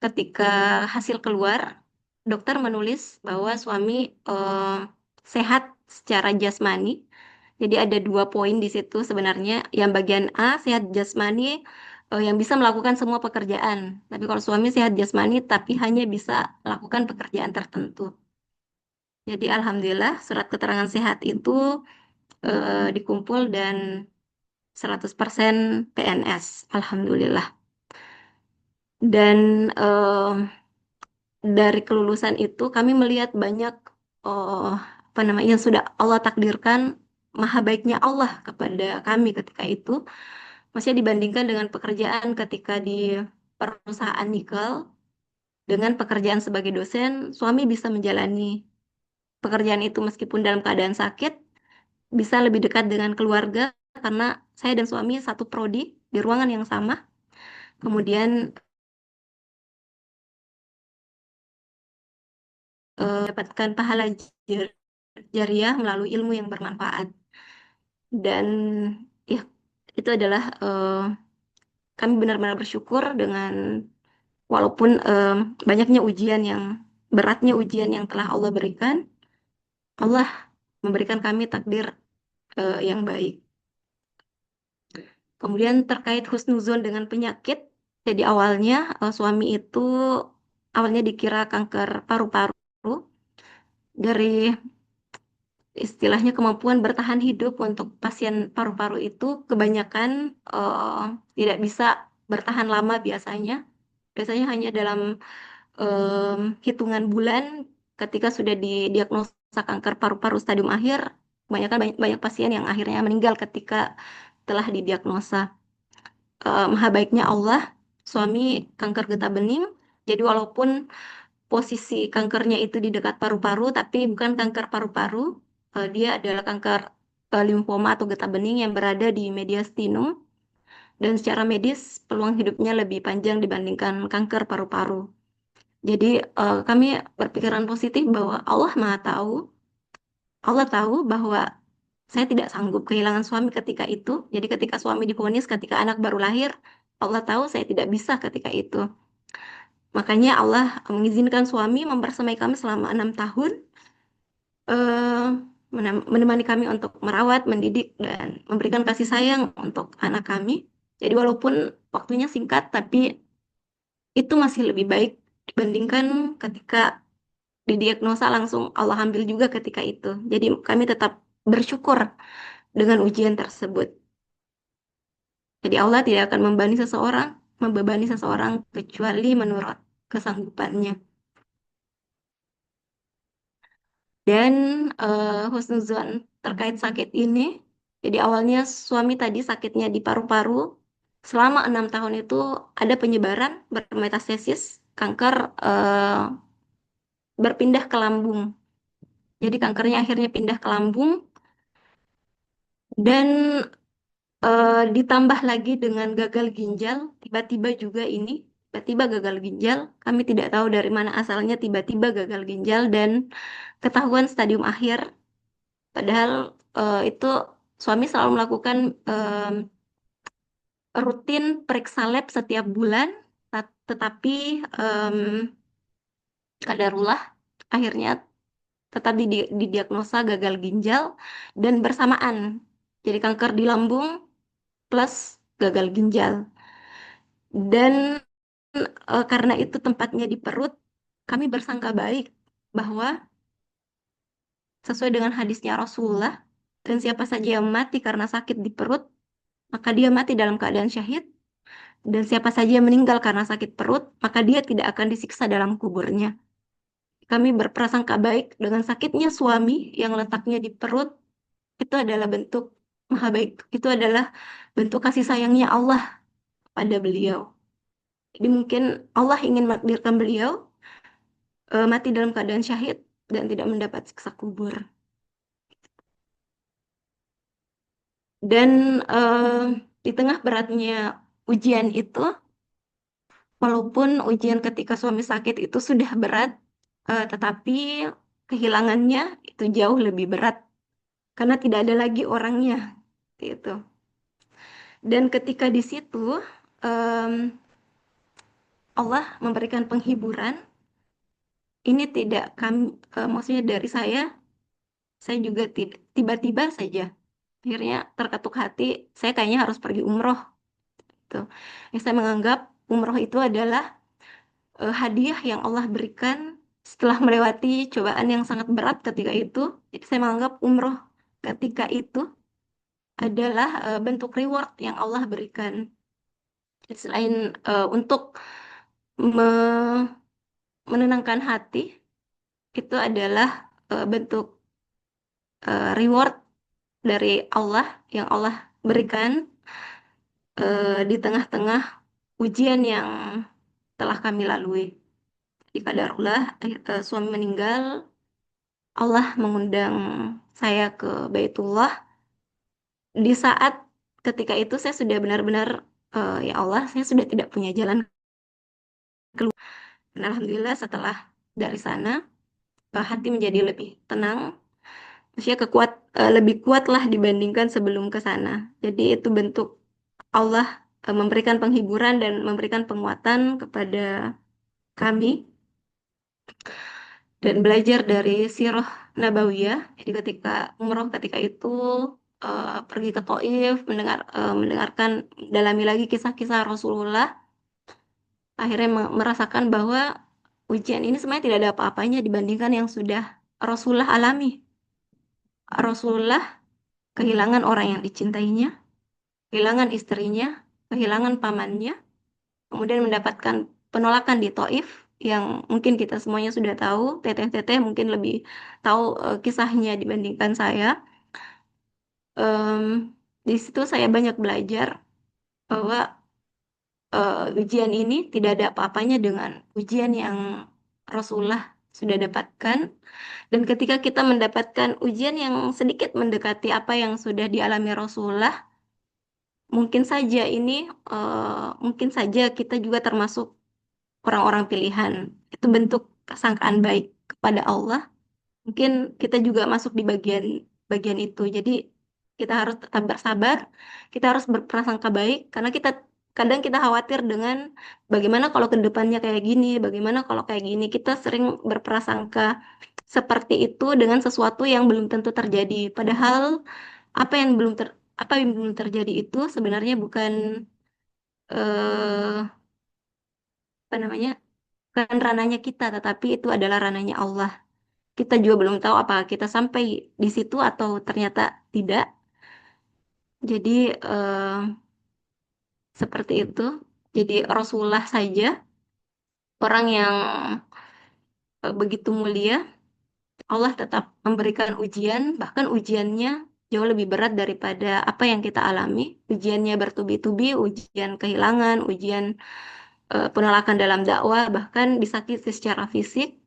Speaker 2: ketika hasil keluar, dokter menulis bahwa suami eh, sehat secara jasmani. Jadi ada 2 poin di situ sebenarnya. Yang bagian A, sehat jasmani yang bisa melakukan semua pekerjaan. Tapi kalau suami sehat jasmani tapi hanya bisa melakukan pekerjaan tertentu. Jadi alhamdulillah surat keterangan sehat itu dikumpul dan 100% PNS. Alhamdulillah. Dan dari kelulusan itu kami melihat banyak oh, apa namanya yang sudah Allah takdirkan, maha baiknya Allah kepada kami ketika itu, maksudnya dibandingkan dengan pekerjaan ketika di perusahaan nikel dengan pekerjaan sebagai dosen, suami bisa menjalani pekerjaan itu meskipun dalam keadaan sakit, bisa lebih dekat dengan keluarga karena saya dan suami satu prodi di ruangan yang sama, kemudian dapatkan pahala jariah melalui ilmu yang bermanfaat. Dan ya, itu adalah kami benar-benar bersyukur dengan walaupun banyaknya ujian yang beratnya ujian yang telah Allah berikan, Allah memberikan kami takdir yang baik. Kemudian terkait husnuzon dengan penyakit, jadi awalnya suami itu awalnya dikira kanker paru-paru. Dari istilahnya kemampuan bertahan hidup untuk pasien paru-paru itu kebanyakan tidak bisa bertahan lama biasanya. Biasanya hanya dalam hitungan bulan ketika sudah didiagnosa kanker paru-paru stadium akhir, kebanyakan banyak pasien yang akhirnya meninggal ketika telah didiagnosa. Maha baiknya Allah, suami kanker getah bening. Jadi walaupun posisi kankernya itu di dekat paru-paru, tapi bukan kanker paru-paru. Dia adalah kanker limfoma atau getah bening yang berada di mediastinum. Dan secara medis, peluang hidupnya lebih panjang dibandingkan kanker paru-paru. Jadi kami berpikiran positif bahwa Allah Maha tahu, Allah tahu bahwa saya tidak sanggup kehilangan suami ketika itu. Jadi ketika suami divonis, ketika anak baru lahir, Allah tahu saya tidak bisa ketika itu. Makanya Allah mengizinkan suami mempersemai kami selama 6 tahun. eh menemani kami untuk merawat, mendidik, dan memberikan kasih sayang untuk anak kami. Jadi walaupun waktunya singkat, tapi itu masih lebih baik dibandingkan ketika didiagnosa langsung Allah ambil juga ketika itu. Jadi kami tetap bersyukur dengan ujian tersebut. Jadi Allah tidak akan membebani seseorang kecuali menurut kesanggupannya. Dan husnuzon terkait sakit ini, jadi awalnya suami tadi sakitnya di paru-paru. Selama 6 tahun itu ada penyebaran bermetastasis, kanker berpindah ke lambung. Jadi kankernya akhirnya pindah ke lambung dan ditambah lagi dengan gagal ginjal, tiba-tiba juga ini, tiba-tiba gagal ginjal. Kami tidak tahu dari mana asalnya tiba-tiba gagal ginjal dan ketahuan stadium akhir. Padahal itu suami selalu melakukan rutin periksa lab setiap bulan, tetapi kadarullah akhirnya tetap didiagnosa gagal ginjal dan bersamaan. Jadi kanker di lambung plus gagal ginjal. Dan karena itu tempatnya di perut, kami bersangka baik bahwa sesuai dengan hadisnya Rasulullah, dan siapa saja yang mati karena sakit di perut, maka dia mati dalam keadaan syahid. Dan siapa saja yang meninggal karena sakit perut, maka dia tidak akan disiksa dalam kuburnya. Kami berprasangka baik dengan sakitnya suami yang letaknya di perut, itu adalah bentuk maha baik. Itu adalah bentuk kasih sayangnya Allah pada beliau. Jadi mungkin Allah ingin menakdirkan beliau mati dalam keadaan syahid dan tidak mendapat siksa kubur. Dan di tengah beratnya ujian itu, walaupun ujian ketika suami sakit itu sudah berat, tetapi kehilangannya itu jauh lebih berat karena tidak ada lagi orangnya, gitu. Dan ketika di situ Allah memberikan penghiburan, ini tidak kami, maksudnya dari saya juga tiba-tiba saja akhirnya terketuk hati, saya kayaknya harus pergi umroh. Tuh. Saya menganggap umroh itu adalah hadiah yang Allah berikan setelah melewati cobaan yang sangat berat ketika itu. Jadi saya menganggap umroh ketika itu adalah bentuk reward yang Allah berikan. Jadi selain untuk me- menenangkan hati, itu adalah bentuk reward dari Allah yang Allah berikan di tengah-tengah ujian yang telah kami lalui. Di kadarullah, suami meninggal, Allah mengundang saya ke Baitullah. Di saat ketika itu saya sudah benar-benar, ya Allah, saya sudah tidak punya jalan keluar. Dan Alhamdulillah setelah dari sana, hati menjadi lebih tenang. Maksudnya lebih kuat lah dibandingkan sebelum ke sana. Jadi itu bentuk Allah memberikan penghiburan dan memberikan penguatan kepada kami dan belajar dari sirah Nabawiyah. Jadi ketika umroh ketika itu pergi ke Taif, mendengarkan, dalami lagi kisah-kisah Rasulullah, akhirnya merasakan bahwa ujian ini sebenarnya tidak ada apa-apanya dibandingkan yang sudah Rasulullah alami. Rasulullah kehilangan orang yang dicintainya, kehilangan istrinya, kehilangan pamannya, kemudian mendapatkan penolakan di Taif yang mungkin kita semuanya sudah tahu, teteh-teteh mungkin lebih tahu kisahnya dibandingkan saya. Em, di situ saya banyak belajar bahwa ujian ini tidak ada apa-apanya dengan ujian yang Rasulullah sudah dapatkan. Dan ketika kita mendapatkan ujian yang sedikit mendekati apa yang sudah dialami Rasulullah, mungkin saja ini, mungkin saja kita juga termasuk orang-orang pilihan. Itu bentuk kesangkaan baik kepada Allah. Mungkin kita juga masuk di bagian bagian itu. Jadi kita harus tetap bersabar, kita harus berprasangka baik karena kadang kita khawatir dengan bagaimana kalau ke depannya kayak gini, bagaimana kalau kayak gini. Kita sering berprasangka seperti itu dengan sesuatu yang belum tentu terjadi. Padahal apa yang belum terjadi itu sebenarnya bukan eh, apa namanya? Bukan ranahnya kita, tetapi itu adalah ranahnya Allah. Kita juga belum tahu apakah kita sampai di situ atau ternyata tidak. Jadi seperti itu. Jadi Rasulullah saja orang yang begitu mulia, Allah tetap memberikan ujian, bahkan ujiannya jauh lebih berat daripada apa yang kita alami. Ujiannya bertubi-tubi, ujian kehilangan, ujian penolakan dalam dakwah, bahkan disakiti secara fisik.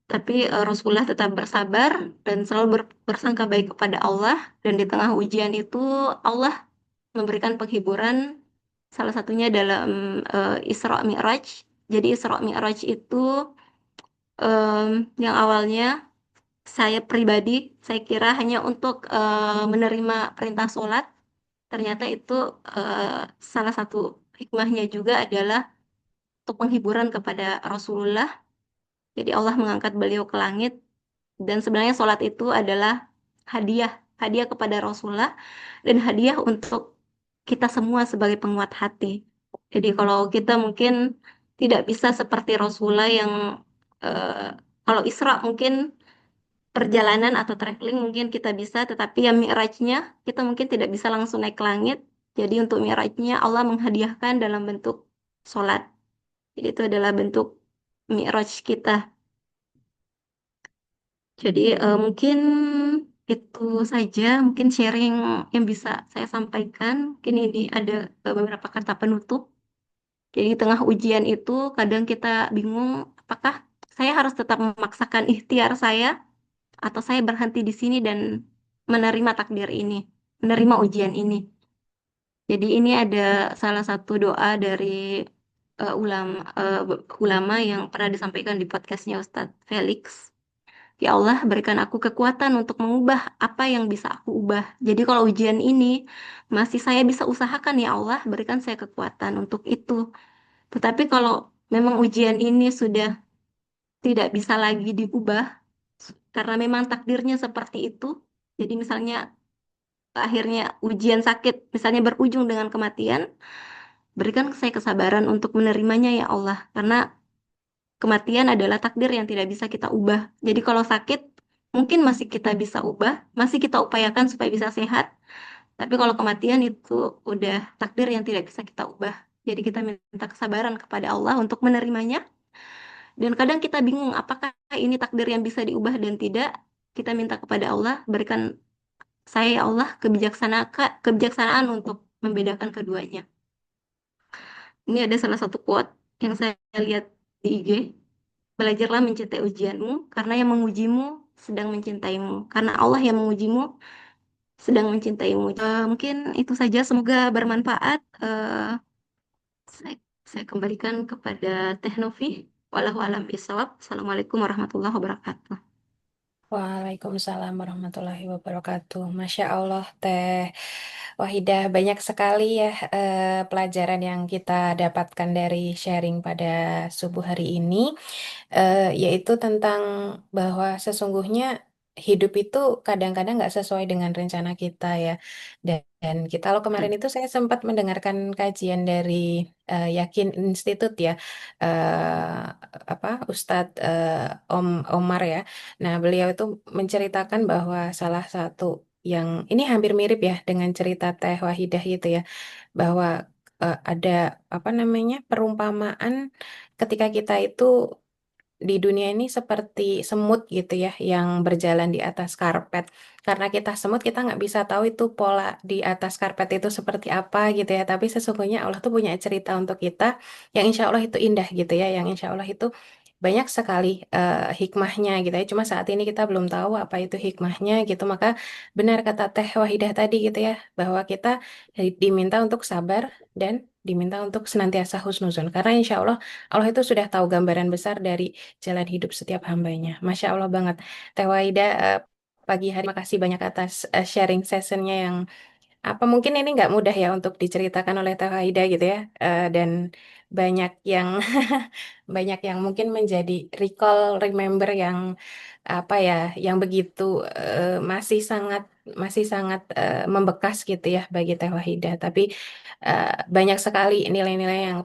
Speaker 2: Tapi Rasulullah tetap bersabar dan selalu bersangka baik kepada Allah. Dan di tengah ujian itu Allah memberikan penghiburan, salah satunya dalam Isra Mi'raj. Jadi Isra Mi'raj itu yang awalnya saya pribadi, saya kira hanya untuk menerima perintah sholat. Ternyata itu salah satu hikmahnya juga adalah untuk penghiburan kepada Rasulullah. Jadi Allah mengangkat beliau ke langit dan sebenarnya sholat itu adalah hadiah, hadiah kepada Rasulullah dan hadiah untuk kita semua sebagai penguat hati. Jadi kalau kita mungkin tidak bisa seperti Rasulullah yang kalau Isra mungkin perjalanan atau traveling mungkin kita bisa, tetapi yang Mi'rajnya kita mungkin tidak bisa langsung naik ke langit. Jadi untuk Mi'rajnya Allah menghadiahkan dalam bentuk sholat. Jadi itu adalah bentuk Mi'raj kita. Jadi mungkin itu saja, mungkin sharing yang bisa saya sampaikan. Mungkin ini ada beberapa kata penutup. Jadi di tengah ujian itu kadang kita bingung apakah saya harus tetap memaksakan ikhtiar saya atau saya berhenti di sini dan menerima takdir ini, menerima ujian ini. Jadi ini ada salah satu doa dari ulama yang pernah disampaikan di podcastnya Ustadz Felix. Ya Allah, berikan aku kekuatan untuk mengubah apa yang bisa aku ubah. Jadi kalau ujian ini masih saya bisa usahakan, ya Allah, berikan saya kekuatan untuk itu. Tetapi kalau memang ujian ini sudah tidak bisa lagi diubah, karena memang takdirnya seperti itu, jadi misalnya akhirnya ujian sakit, misalnya berujung dengan kematian, berikan saya kesabaran untuk menerimanya ya Allah, karena kematian adalah takdir yang tidak bisa kita ubah. Jadi kalau sakit, mungkin masih kita bisa ubah, masih kita upayakan supaya bisa sehat. Tapi kalau kematian itu udah takdir yang tidak bisa kita ubah. Jadi kita minta kesabaran kepada Allah untuk menerimanya. Dan kadang kita bingung apakah ini takdir yang bisa diubah dan tidak. Kita minta kepada Allah, berikan saya ya Allah kebijaksanaan untuk membedakan keduanya. Ini ada salah satu quote yang saya lihat di IG. Belajarlah mencintai ujianmu, karena yang mengujimu sedang mencintaimu. Karena Allah yang mengujimu sedang mencintaimu. Mungkin itu saja, semoga bermanfaat. Saya, saya kembalikan kepada Teh Novi. Wallahu a'lam bishawab. Assalamualaikum warahmatullahi wabarakatuh.
Speaker 1: Waalaikumsalam warahmatullahi wabarakatuh. Masya Allah, Teh Wahidah, banyak sekali ya pelajaran yang kita dapatkan dari sharing pada subuh hari ini. Yaitu tentang bahwa sesungguhnya hidup itu kadang-kadang nggak sesuai dengan rencana kita ya. Dan kita, kalau kemarin itu saya sempat mendengarkan kajian dari Yakin Institute ya, eh, apa Ustadz Om Omar ya. Nah, beliau itu menceritakan bahwa salah satu yang ini hampir mirip ya dengan cerita Teh Wahidah gitu ya, bahwa ada apa namanya perumpamaan ketika kita itu di dunia ini seperti semut gitu ya yang berjalan di atas karpet. Karena kita semut, kita nggak bisa tahu itu pola di atas karpet itu seperti apa gitu ya. Tapi sesungguhnya Allah tuh punya cerita untuk kita yang insya Allah itu indah gitu ya. Yang insya Allah itu banyak sekali hikmahnya gitu ya. Cuma saat ini kita belum tahu apa itu hikmahnya gitu. Maka benar kata Teh Wahidah tadi gitu ya, bahwa kita diminta untuk sabar dan diminta untuk senantiasa husnuzon. Karena insya Allah Allah itu sudah tahu gambaran besar dari jalan hidup setiap hambanya. Masya Allah banget. Teh Waida, pagi hari makasih banyak atas sharing sessionnya yang apa mungkin ini nggak mudah ya untuk diceritakan oleh Teh Waida gitu ya. Dan banyak yang banyak yang mungkin menjadi recall remember yang apa ya, yang begitu masih sangat membekas gitu ya bagi Teh Wahidah. Tapi eh, banyak sekali nilai-nilai yang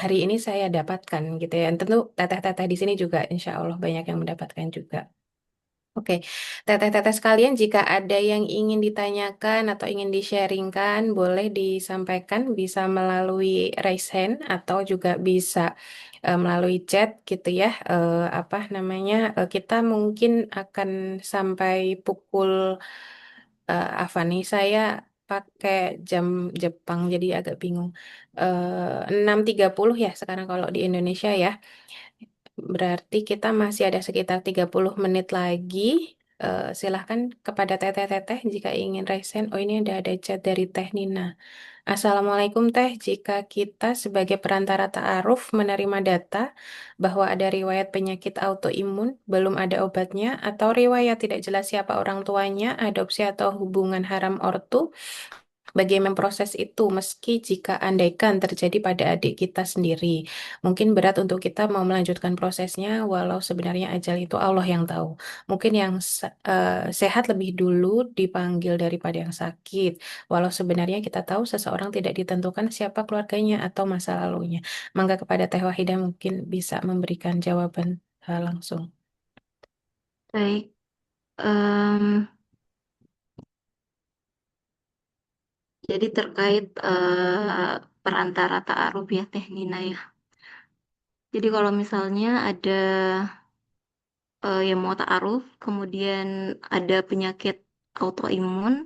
Speaker 1: hari ini saya dapatkan gitu ya. Dan tentu teteh-teteh di sini juga insya Allah banyak yang mendapatkan juga. Oke, teteh-teteh sekalian, jika ada yang ingin ditanyakan atau ingin di-sharingkan, boleh disampaikan, bisa melalui raise hand atau juga bisa melalui chat gitu ya. Apa namanya? Kita mungkin akan sampai pukul apa nih? Saya pakai jam Jepang jadi agak bingung. 6.30 ya sekarang kalau di Indonesia ya. Berarti kita masih ada sekitar 30 menit lagi. Silahkan kepada teteh-teteh jika ingin resen. Oh, ini ada chat dari Teh Nina. Assalamualaikum Teh, jika kita sebagai perantara ta'aruf menerima data bahwa ada riwayat penyakit autoimun, belum ada obatnya, atau riwayat tidak jelas siapa orang tuanya, adopsi atau hubungan haram ortu, bagaimana memproses itu meski jika andaikan terjadi pada adik kita sendiri. Mungkin berat untuk kita mau melanjutkan prosesnya walau sebenarnya ajal itu Allah yang tahu. Mungkin yang sehat lebih dulu dipanggil daripada yang sakit. Walau sebenarnya kita tahu seseorang tidak ditentukan siapa keluarganya atau masa lalunya. Mangga kepada Teh Wahidah mungkin bisa memberikan jawaban langsung.
Speaker 2: Baik, em, jadi terkait perantara ta'aruf ya Teh Nina ya. Jadi kalau misalnya ada yang mau ta'aruf, kemudian ada penyakit autoimun,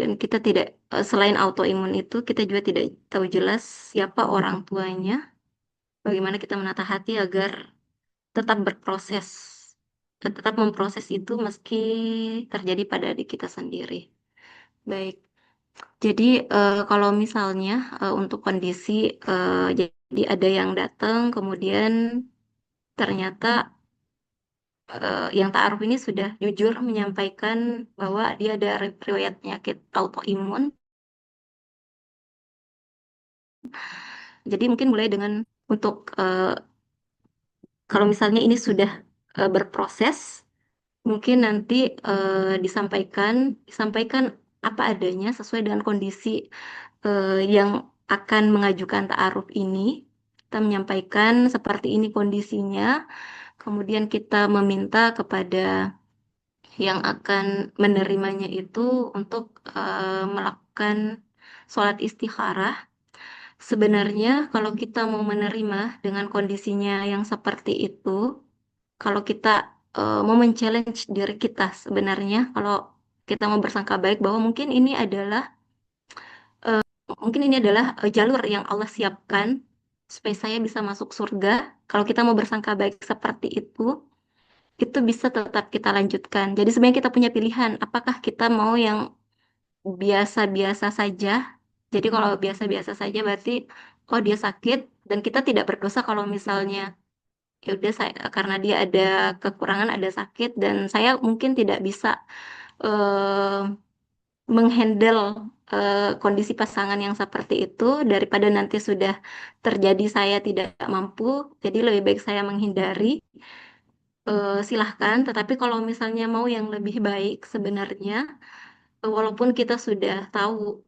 Speaker 2: dan kita tidak, selain autoimun itu, kita juga tidak tahu jelas siapa orang tuanya, bagaimana kita menata hati agar tetap berproses, dan tetap memproses itu meski terjadi pada adik kita sendiri. Baik, jadi kalau misalnya untuk kondisi, jadi ada yang datang, kemudian ternyata yang ta'aruf ini sudah jujur menyampaikan bahwa dia ada riwayat penyakit autoimun. Jadi mungkin mulai dengan untuk kalau misalnya ini sudah berproses, mungkin nanti disampaikan apa adanya sesuai dengan kondisi yang akan mengajukan ta'aruf ini. Kita menyampaikan seperti ini kondisinya, kemudian kita meminta kepada yang akan menerimanya itu untuk melakukan sholat istikharah. Sebenarnya kalau kita mau menerima dengan kondisinya yang seperti itu, kalau kita mau men-challenge diri kita sebenarnya, kalau kita mau bersangka baik bahwa mungkin ini adalah jalur yang Allah siapkan supaya saya bisa masuk surga. Kalau kita mau bersangka baik seperti itu bisa tetap kita lanjutkan. Jadi sebenarnya kita punya pilihan, apakah kita mau yang biasa-biasa saja. Jadi kalau biasa-biasa saja berarti oh dia sakit dan kita tidak berdosa kalau misalnya ya udah saya karena dia ada kekurangan, ada sakit dan saya mungkin tidak bisa eh, menghandle kondisi pasangan yang seperti itu daripada nanti sudah terjadi saya tidak mampu, jadi lebih baik saya menghindari. Silahkan, tetapi kalau misalnya mau yang lebih baik sebenarnya, walaupun kita sudah tahu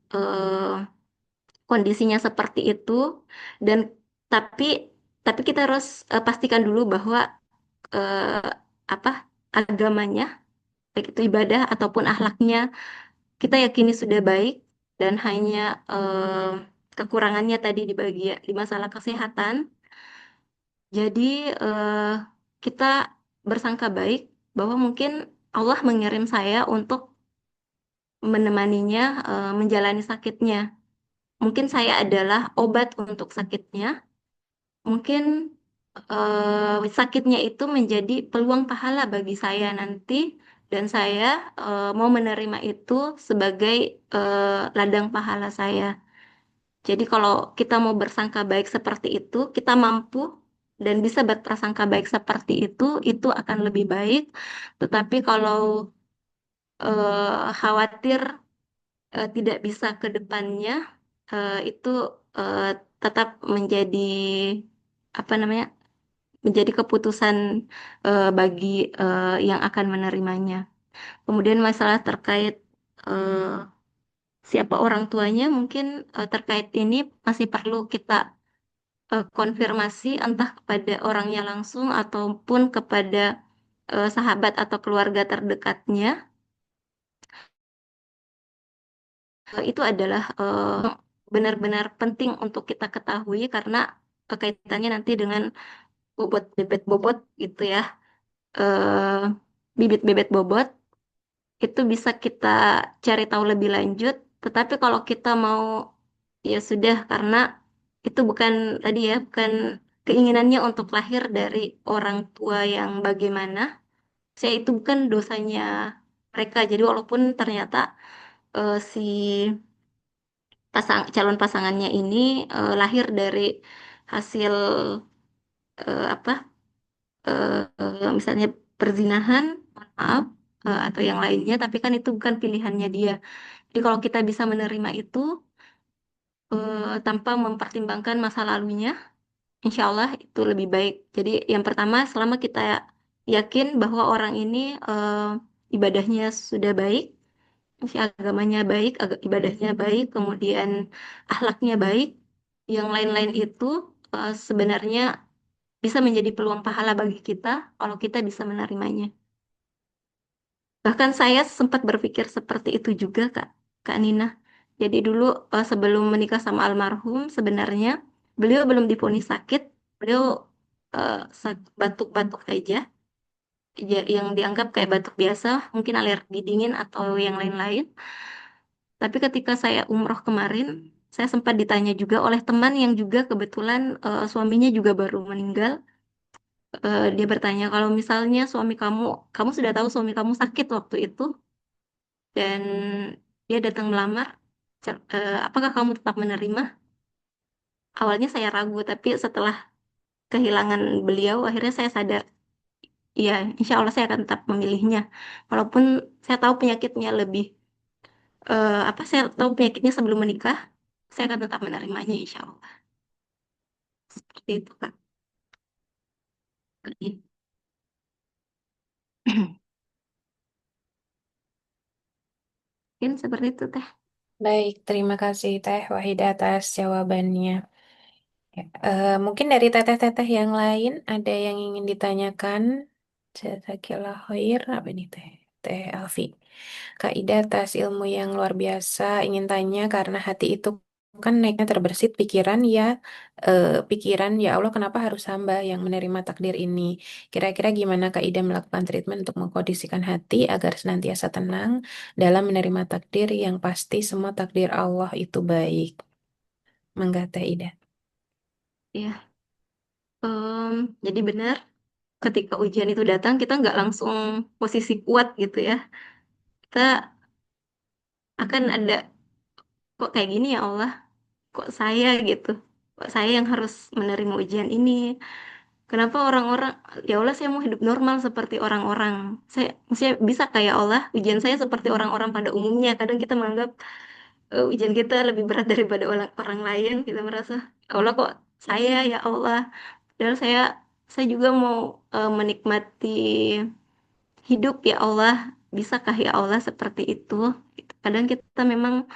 Speaker 2: kondisinya seperti itu, dan tapi tapi kita harus pastikan dulu bahwa eh, apa agamanya, baik itu ibadah ataupun akhlaknya, kita yakini sudah baik dan hanya kekurangannya tadi di masalah kesehatan. Jadi kita bersangka baik bahwa mungkin Allah mengirim saya untuk menemaninya menjalani sakitnya. Mungkin saya adalah obat untuk sakitnya. Mungkin sakitnya itu menjadi peluang pahala bagi saya nanti, dan saya mau menerima itu sebagai ladang pahala saya. Jadi kalau kita mau bersangka baik seperti itu, kita mampu dan bisa berprasangka baik seperti itu akan lebih baik. Tetapi kalau khawatir tidak bisa ke depannya, itu eh, tetap menjadi apa namanya, menjadi keputusan bagi yang akan menerimanya. Kemudian masalah terkait eh, siapa orang tuanya, mungkin terkait ini masih perlu kita konfirmasi entah kepada orangnya langsung ataupun kepada sahabat atau keluarga terdekatnya. Itu adalah benar-benar penting untuk kita ketahui karena kaitannya nanti dengan bobot bebet bobot gitu ya. Eh, Bibit bebet bobot itu bisa kita cari tahu lebih lanjut. Tetapi kalau kita mau, ya sudah, karena itu bukan tadi ya, bukan keinginannya untuk lahir dari orang tua yang bagaimana. Saya itu bukan dosanya mereka. Jadi walaupun ternyata si calon pasangannya ini lahir dari hasil apa misalnya perzinahan, mohon maaf, atau yang lainnya, tapi kan itu bukan pilihannya dia. Jadi kalau kita bisa menerima itu tanpa mempertimbangkan masa lalunya, insya Allah itu lebih baik. Jadi yang pertama, selama kita yakin bahwa orang ini ibadahnya sudah baik, agamanya baik, ibadahnya baik, kemudian akhlaknya baik, yang lain-lain itu sebenarnya bisa menjadi peluang pahala bagi kita kalau kita bisa menerimanya. Bahkan saya sempat berpikir seperti itu juga, Kak Nina. Jadi dulu sebelum menikah sama almarhum, sebenarnya beliau belum divonis sakit, beliau batuk-batuk aja, yang dianggap kayak batuk biasa, mungkin alergi dingin atau yang lain-lain. Tapi ketika saya umroh kemarin, saya sempat ditanya juga oleh teman yang juga kebetulan suaminya juga baru meninggal. Dia bertanya, kalau misalnya kamu sudah tahu suami kamu sakit waktu itu, dan dia datang melamar, apakah kamu tetap menerima? Awalnya saya ragu, tapi setelah kehilangan beliau, akhirnya saya sadar, ya insya Allah saya akan tetap memilihnya. Walaupun saya tahu penyakitnya lebih, saya tahu penyakitnya sebelum menikah, saya akan tetap menerimanya insya Allah. Seperti itu, Kak. Mungkin seperti itu, Teh.
Speaker 1: Baik, terima kasih Teh Wahida atas jawabannya. Ya, mungkin dari teteh-teteh yang lain ada yang ingin ditanyakan? Jazakillah khair. Apa ini Teh? Teh Alfi. Kak Ida atas ilmu yang luar biasa ingin tanya karena hati itu kan naiknya terbersit pikiran ya, pikiran ya Allah kenapa harus hamba yang menerima takdir ini? Kira-kira gimana Kak Ida melakukan treatment untuk mengkondisikan hati agar senantiasa tenang dalam menerima takdir yang pasti semua takdir Allah itu baik. Mangga Teh Ida.
Speaker 2: Ya, jadi benar ketika ujian itu datang kita nggak langsung posisi kuat gitu ya. Kita akan ada, kok kayak gini ya Allah, kok saya gitu, kok saya yang harus menerima ujian ini, kenapa orang-orang, ya Allah saya mau hidup normal seperti orang-orang, saya bisa kayak Allah, ujian saya seperti orang-orang pada umumnya. Kadang kita menganggap ujian kita lebih berat daripada orang orang lain, kita merasa ya Allah kok saya, ya Allah, padahal saya juga mau menikmati hidup, ya Allah, bisakah ya Allah seperti itu. Kadang kita memang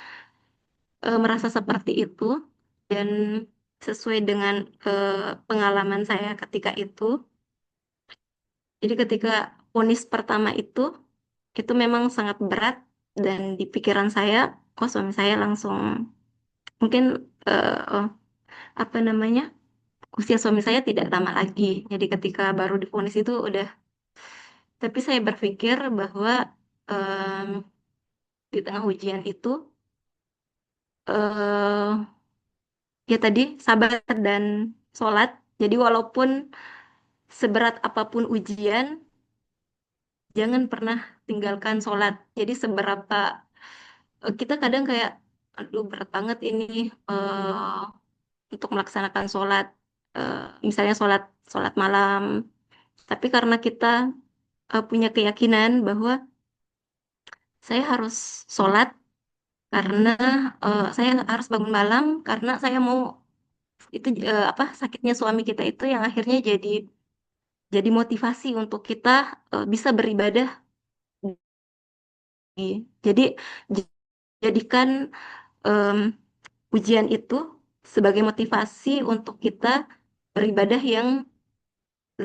Speaker 2: merasa seperti itu, dan sesuai dengan pengalaman saya ketika itu. Jadi ketika vonis pertama itu memang sangat berat, dan di pikiran saya, oh suami saya langsung mungkin oh, apa namanya, usia suami saya tidak lama lagi. Jadi ketika baru divonis itu udah, tapi saya berpikir bahwa em, di tengah ujian itu eh ya tadi sabar dan sholat. Jadi walaupun seberat apapun ujian, jangan pernah tinggalkan sholat. Jadi seberapa kita kadang kayak, aduh berat banget ini untuk melaksanakan sholat, eh, misalnya sholat sholat malam. Tapi karena kita punya keyakinan bahwa saya harus sholat karena saya harus bangun malam karena saya mau itu apa sakitnya suami kita itu yang akhirnya jadi motivasi untuk kita bisa beribadah. Jadi j- jadikan em, ujian itu sebagai motivasi untuk kita beribadah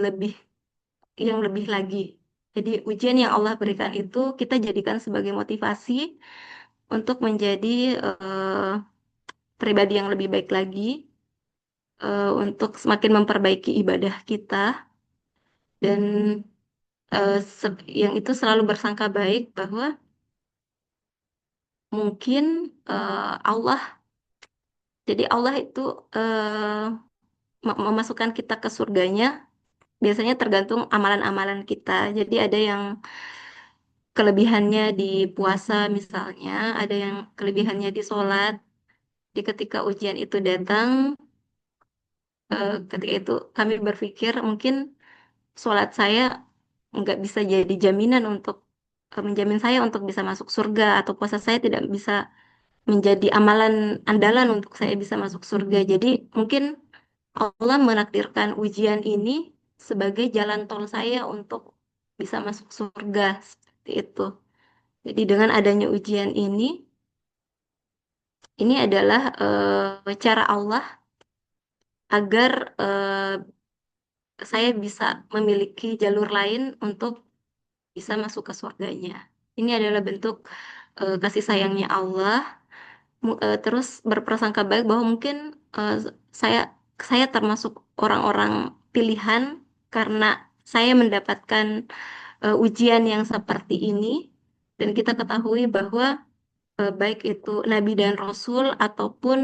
Speaker 2: lebih yang lebih lagi. Jadi ujian yang Allah berikan itu kita jadikan sebagai motivasi untuk menjadi eh, pribadi yang lebih baik lagi, untuk semakin memperbaiki ibadah kita dan yang itu selalu bersangka baik bahwa mungkin Allah, jadi Allah itu eh, memasukkan kita ke surganya biasanya tergantung amalan-amalan kita. Jadi ada yang kelebihannya di puasa misalnya, ada yang kelebihannya di sholat. Di ketika ujian itu datang, ketika itu kami berpikir mungkin sholat saya nggak bisa jadi jaminan untuk menjamin saya untuk bisa masuk surga atau puasa saya tidak bisa menjadi amalan andalan untuk saya bisa masuk surga. Jadi mungkin Allah menakdirkan ujian ini sebagai jalan tol saya untuk bisa masuk surga seperti itu. Jadi dengan adanya ujian ini adalah cara Allah agar saya bisa memiliki jalur lain untuk bisa masuk ke surganya. Ini adalah bentuk kasih sayangnya Allah. Terus berprasangka baik bahwa mungkin saya saya termasuk orang-orang pilihan karena saya mendapatkan ujian yang seperti ini. Dan kita ketahui bahwa baik itu nabi dan rasul ataupun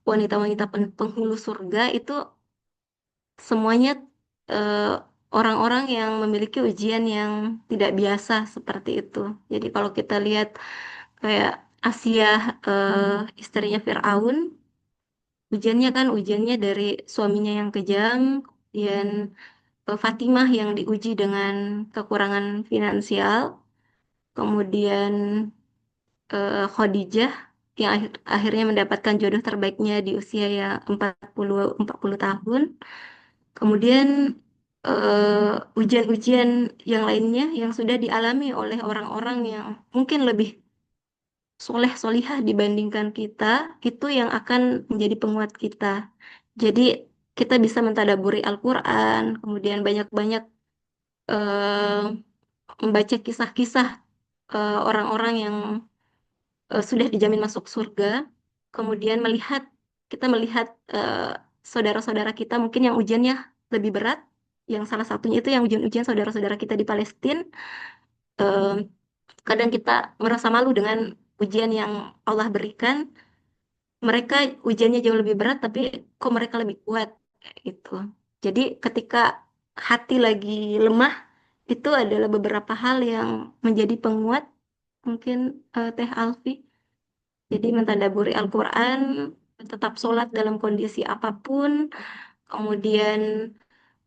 Speaker 2: wanita-wanita penghulu surga itu semuanya eh, orang-orang yang memiliki ujian yang tidak biasa seperti itu. Jadi kalau kita lihat kayak Asia, istrinya Firaun, ujiannya dari suaminya yang kejam, kemudian Fatimah yang diuji dengan kekurangan finansial, kemudian Khadijah yang akhirnya mendapatkan jodoh terbaiknya di usia yang 40 tahun. Kemudian ujian-ujian yang lainnya yang sudah dialami oleh orang-orang yang mungkin lebih soleh solihah dibandingkan kita, itu yang akan menjadi penguat kita. Jadi kita bisa mentadaburi Al-Quran, kemudian banyak-banyak eh, membaca kisah-kisah orang-orang yang sudah dijamin masuk surga, kemudian kita melihat saudara-saudara kita mungkin yang ujiannya lebih berat, yang salah satunya itu yang ujian-ujian saudara-saudara kita di Palestina. Eh, Kadang kita merasa malu dengan ujian yang Allah berikan. Mereka ujiannya jauh lebih berat, tapi kok mereka lebih kuat kayak gitu. Jadi ketika hati lagi lemah, itu adalah beberapa hal yang menjadi penguat mungkin Teh Alfi. Jadi mentadaburi Al-Quran, tetap sholat dalam kondisi apapun, kemudian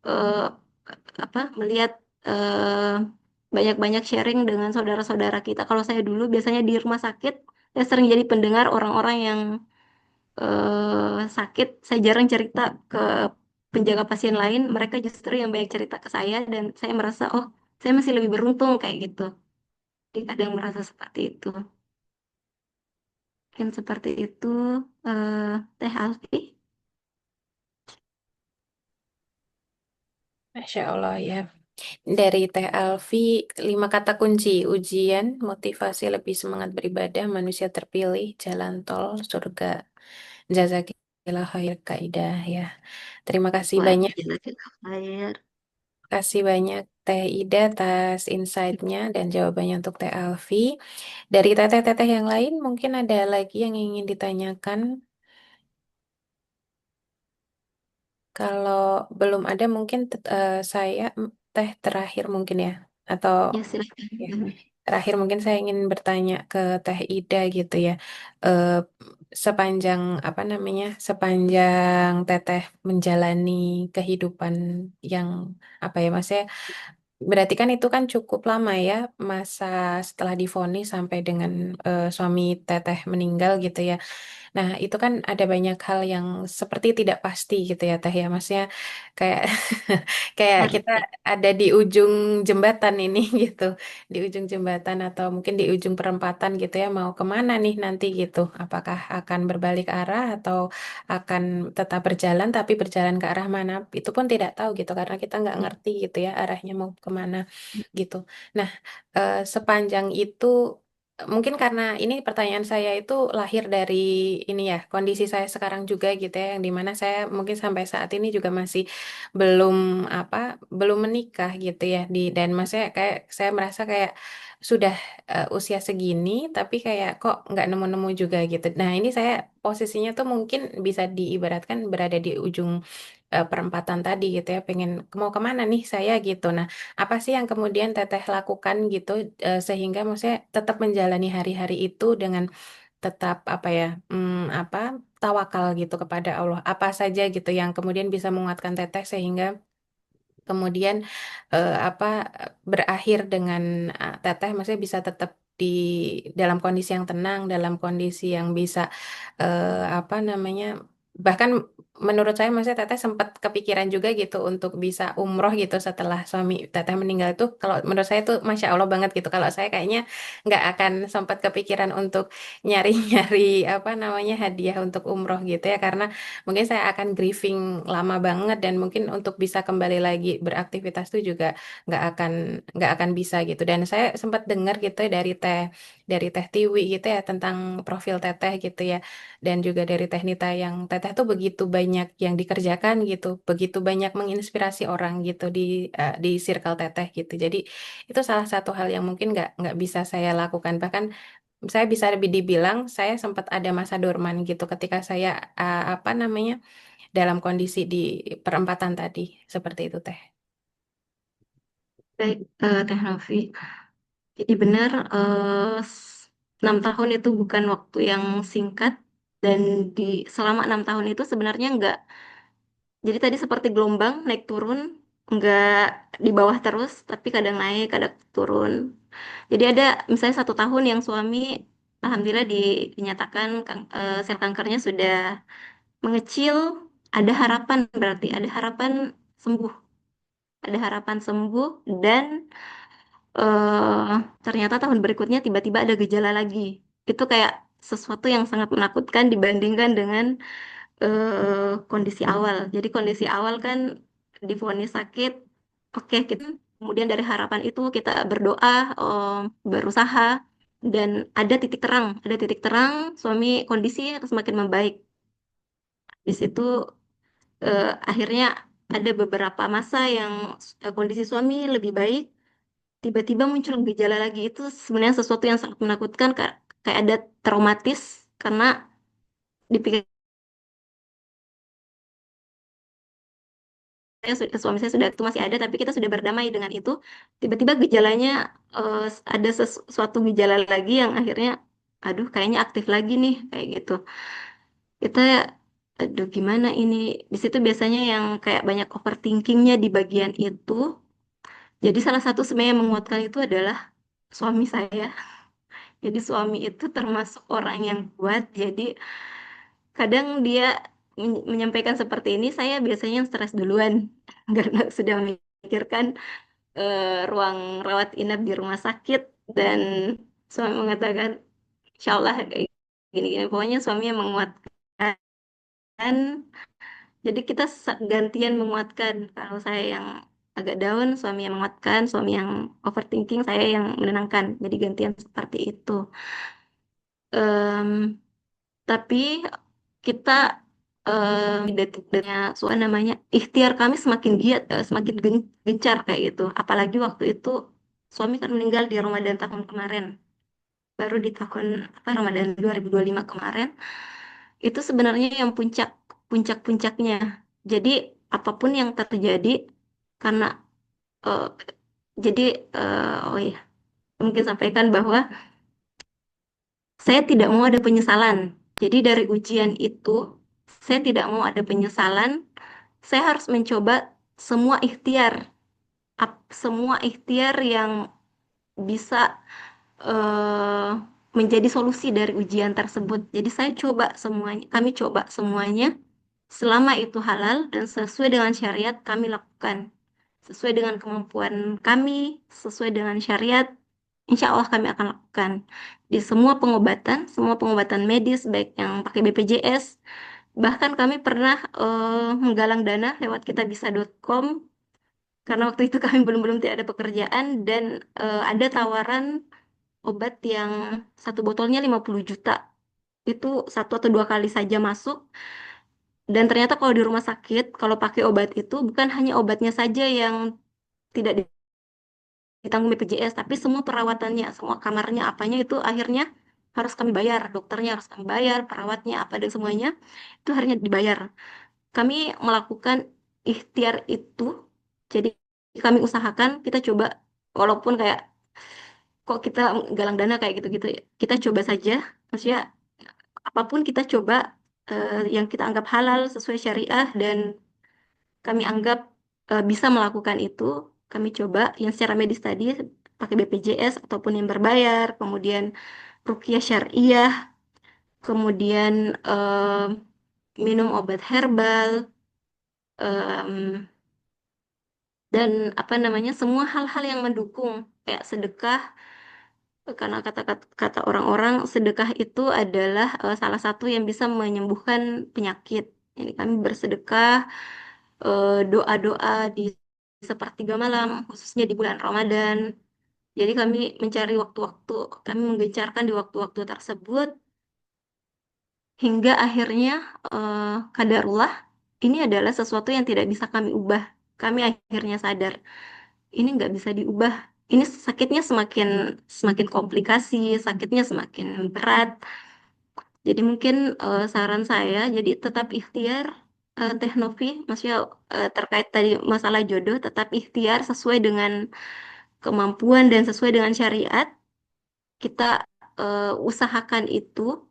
Speaker 2: eh, melihat eh, banyak-banyak sharing dengan saudara-saudara kita. Kalau saya dulu biasanya di rumah sakit, saya sering jadi pendengar orang-orang yang sakit. Saya jarang cerita ke penjaga pasien lain. Mereka justru yang banyak cerita ke saya dan saya merasa, oh, saya masih lebih beruntung kayak gitu. Jadi kadang merasa seperti itu. Mungkin seperti itu, Teh Alfi.
Speaker 1: Masya Allah ya. Dari Teh Alfi, 5 kata kunci, ujian, motivasi lebih semangat beribadah, manusia terpilih, jalan tol, surga. Jazakillah khair kaidah ya. Terima kasih
Speaker 2: Wah,
Speaker 1: banyak.
Speaker 2: jazakallah khair.
Speaker 1: Kasih banyak Teh Ida atas insight-nya dan jawabannya untuk Teh Alfi. Dari teteh-teteh yang lain mungkin ada lagi yang ingin ditanyakan. Kalau belum ada mungkin saya Teh terakhir mungkin ya. Atau
Speaker 2: Ya, silahkan.
Speaker 1: ya, terakhir mungkin saya ingin bertanya ke Teh Ida gitu ya. Eh, sepanjang apa namanya? Sepanjang Teteh menjalani kehidupan yang apa ya Mas ya? Berarti kan itu kan cukup lama ya masa setelah divonis sampai dengan suami Teteh meninggal gitu ya. Nah, itu kan ada banyak hal yang seperti tidak pasti gitu ya, Teh ya. Maksudnya kayak kayak
Speaker 2: Benar.
Speaker 1: kita ada di ujung jembatan ini gitu. Di ujung jembatan atau mungkin di ujung perempatan gitu ya. Mau kemana nih nanti gitu. Apakah akan berbalik arah atau akan tetap berjalan tapi berjalan ke arah mana? Itu pun tidak tahu gitu karena kita nggak ngerti gitu ya arahnya mau kemana gitu. Nah, sepanjang itu mungkin karena ini pertanyaan saya itu lahir dari ini ya, kondisi saya sekarang juga gitu ya, yang dimana saya mungkin sampai saat ini juga masih belum apa, belum menikah gitu ya, dan maksudnya kayak saya merasa kayak sudah usia segini, tapi kayak kok nggak nemu-nemu juga gitu. Nah ini saya posisinya tuh mungkin bisa diibaratkan berada di ujung perempatan tadi gitu ya, pengen mau kemana nih saya gitu. Nah apa sih yang kemudian Teteh lakukan gitu sehingga maksudnya tetap menjalani hari-hari itu dengan tetap apa ya apa tawakal gitu kepada Allah. Apa saja gitu yang kemudian bisa menguatkan Teteh sehingga kemudian apa berakhir dengan Teteh maksudnya bisa tetap di dalam kondisi yang tenang, dalam kondisi yang bisa apa namanya bahkan menurut saya maksudnya Teteh sempat kepikiran juga gitu untuk bisa umroh gitu setelah suami Teteh meninggal itu kalau menurut saya itu Masya Allah banget gitu kalau saya kayaknya nggak akan sempat kepikiran untuk nyari-nyari apa namanya hadiah untuk umroh gitu ya karena mungkin saya akan grieving lama banget dan mungkin untuk bisa kembali lagi beraktivitas tuh juga nggak akan nggak akan bisa gitu dan saya sempat dengar gitu ya dari Teh Tiwi gitu ya tentang profil Teteh gitu ya dan juga dari Teh Nita yang Teteh tuh begitu banyak yang dikerjakan gitu begitu banyak menginspirasi orang gitu di circle Teteh gitu jadi itu salah satu hal yang mungkin nggak bisa saya lakukan bahkan saya bisa lebih dibilang saya sempat ada masa dorman gitu ketika saya apa namanya dalam kondisi di perempatan tadi seperti itu Teh.
Speaker 2: Baik, Teh Novi. Jadi benar, 6 tahun itu bukan waktu yang singkat dan di selama 6 tahun itu sebenarnya nggak. Jadi tadi seperti gelombang naik turun, nggak di bawah terus, tapi kadang naik, kadang turun. Jadi ada misalnya 1 tahun yang suami, alhamdulillah dinyatakan sel kankernya sudah mengecil, ada harapan berarti ada harapan sembuh, ada harapan sembuh dan eh ternyata tahun berikutnya tiba-tiba ada gejala lagi. Itu kayak sesuatu yang sangat menakutkan dibandingkan dengan kondisi awal. Jadi kondisi awal kan divonis sakit, oke kita kemudian dari harapan itu kita berdoa, berusaha dan ada titik terang, suami kondisi semakin membaik. Di situ akhirnya ada beberapa masa yang kondisi suami lebih baik, tiba-tiba muncul gejala lagi itu sebenarnya sesuatu yang sangat menakutkan kayak ada traumatis karena dipikir suami saya sudah itu masih ada tapi kita sudah berdamai dengan itu tiba-tiba gejalanya ada sesuatu gejala lagi yang akhirnya aduh kayaknya aktif lagi nih kayak gitu kita aduh gimana ini di situ biasanya yang kayak banyak overthinkingnya di bagian itu jadi salah satu sebenarnya yang menguatkan itu adalah suami saya jadi suami itu termasuk orang yang kuat jadi kadang dia menyampaikan seperti ini saya biasanya yang stres duluan karena sudah memikirkan ruang rawat inap di rumah sakit dan suami mengatakan insya Allah kayak gini-gini pokoknya suami yang menguatkan jadi kita gantian menguatkan kalau saya yang agak down suami yang menguatkan suami yang overthinking saya yang menenangkan jadi gantian seperti itu. Em, tapi kita detiknya soal namanya ikhtiar kami semakin giat semakin gencar kayak gitu apalagi waktu itu suami kan meninggal di Ramadan tahun kemarin baru di tahun apa Ramadan 2025 kemarin itu sebenarnya yang puncak-puncaknya jadi apapun yang terjadi karena eh, jadi oh ya mungkin sampaikan bahwa saya tidak mau ada penyesalan jadi dari ujian itu saya tidak mau ada penyesalan saya harus mencoba semua ikhtiar semua ikhtiar yang bisa eh, menjadi solusi dari ujian tersebut. Jadi saya coba semuanya, kami coba semuanya selama itu halal dan sesuai dengan syariat kami lakukan. Sesuai dengan kemampuan kami, sesuai dengan syariat, insya Allah kami akan lakukan. Di semua pengobatan medis, baik yang pakai BPJS, bahkan kami pernah menggalang dana lewat kitabisa.com karena waktu itu kami belum tidak ada pekerjaan dan ada tawaran obat yang satu botolnya 50 juta. Itu satu atau dua kali saja masuk. Dan ternyata kalau di rumah sakit, kalau pakai obat itu bukan hanya obatnya saja yang tidak ditanggung BPJS, tapi semua perawatannya, semua kamarnya, apanya itu akhirnya harus kami bayar. Dokternya harus kami bayar, perawatnya, apa dan semuanya itu akhirnya dibayar. Kami melakukan ikhtiar itu, jadi kami usahakan, kita coba, walaupun kayak kok kita galang dana kayak gitu-gitu ya, kita coba saja, maksudnya apapun kita coba yang kita anggap halal sesuai syariah dan kami anggap bisa melakukan itu, kami coba yang secara medis tadi pakai BPJS ataupun yang berbayar, kemudian ruqyah syariah, kemudian minum obat herbal, em, dan apa namanya semua hal-hal yang mendukung kayak sedekah. Karena kata orang-orang sedekah itu adalah salah satu yang bisa menyembuhkan penyakit. Jadi kami bersedekah, doa-doa di sepertiga malam, khususnya di bulan Ramadan. Jadi kami menggencarkan di waktu-waktu tersebut hingga akhirnya kadarullah ini adalah sesuatu yang tidak bisa kami ubah. Kami akhirnya sadar ini nggak bisa diubah. Ini sakitnya semakin semakin komplikasi, sakitnya semakin berat. Jadi mungkin saran saya, jadi tetap ikhtiar, Teh Novi, maksudnya terkait tadi masalah jodoh, tetap ikhtiar sesuai dengan kemampuan dan sesuai dengan syariat. Kita usahakan itu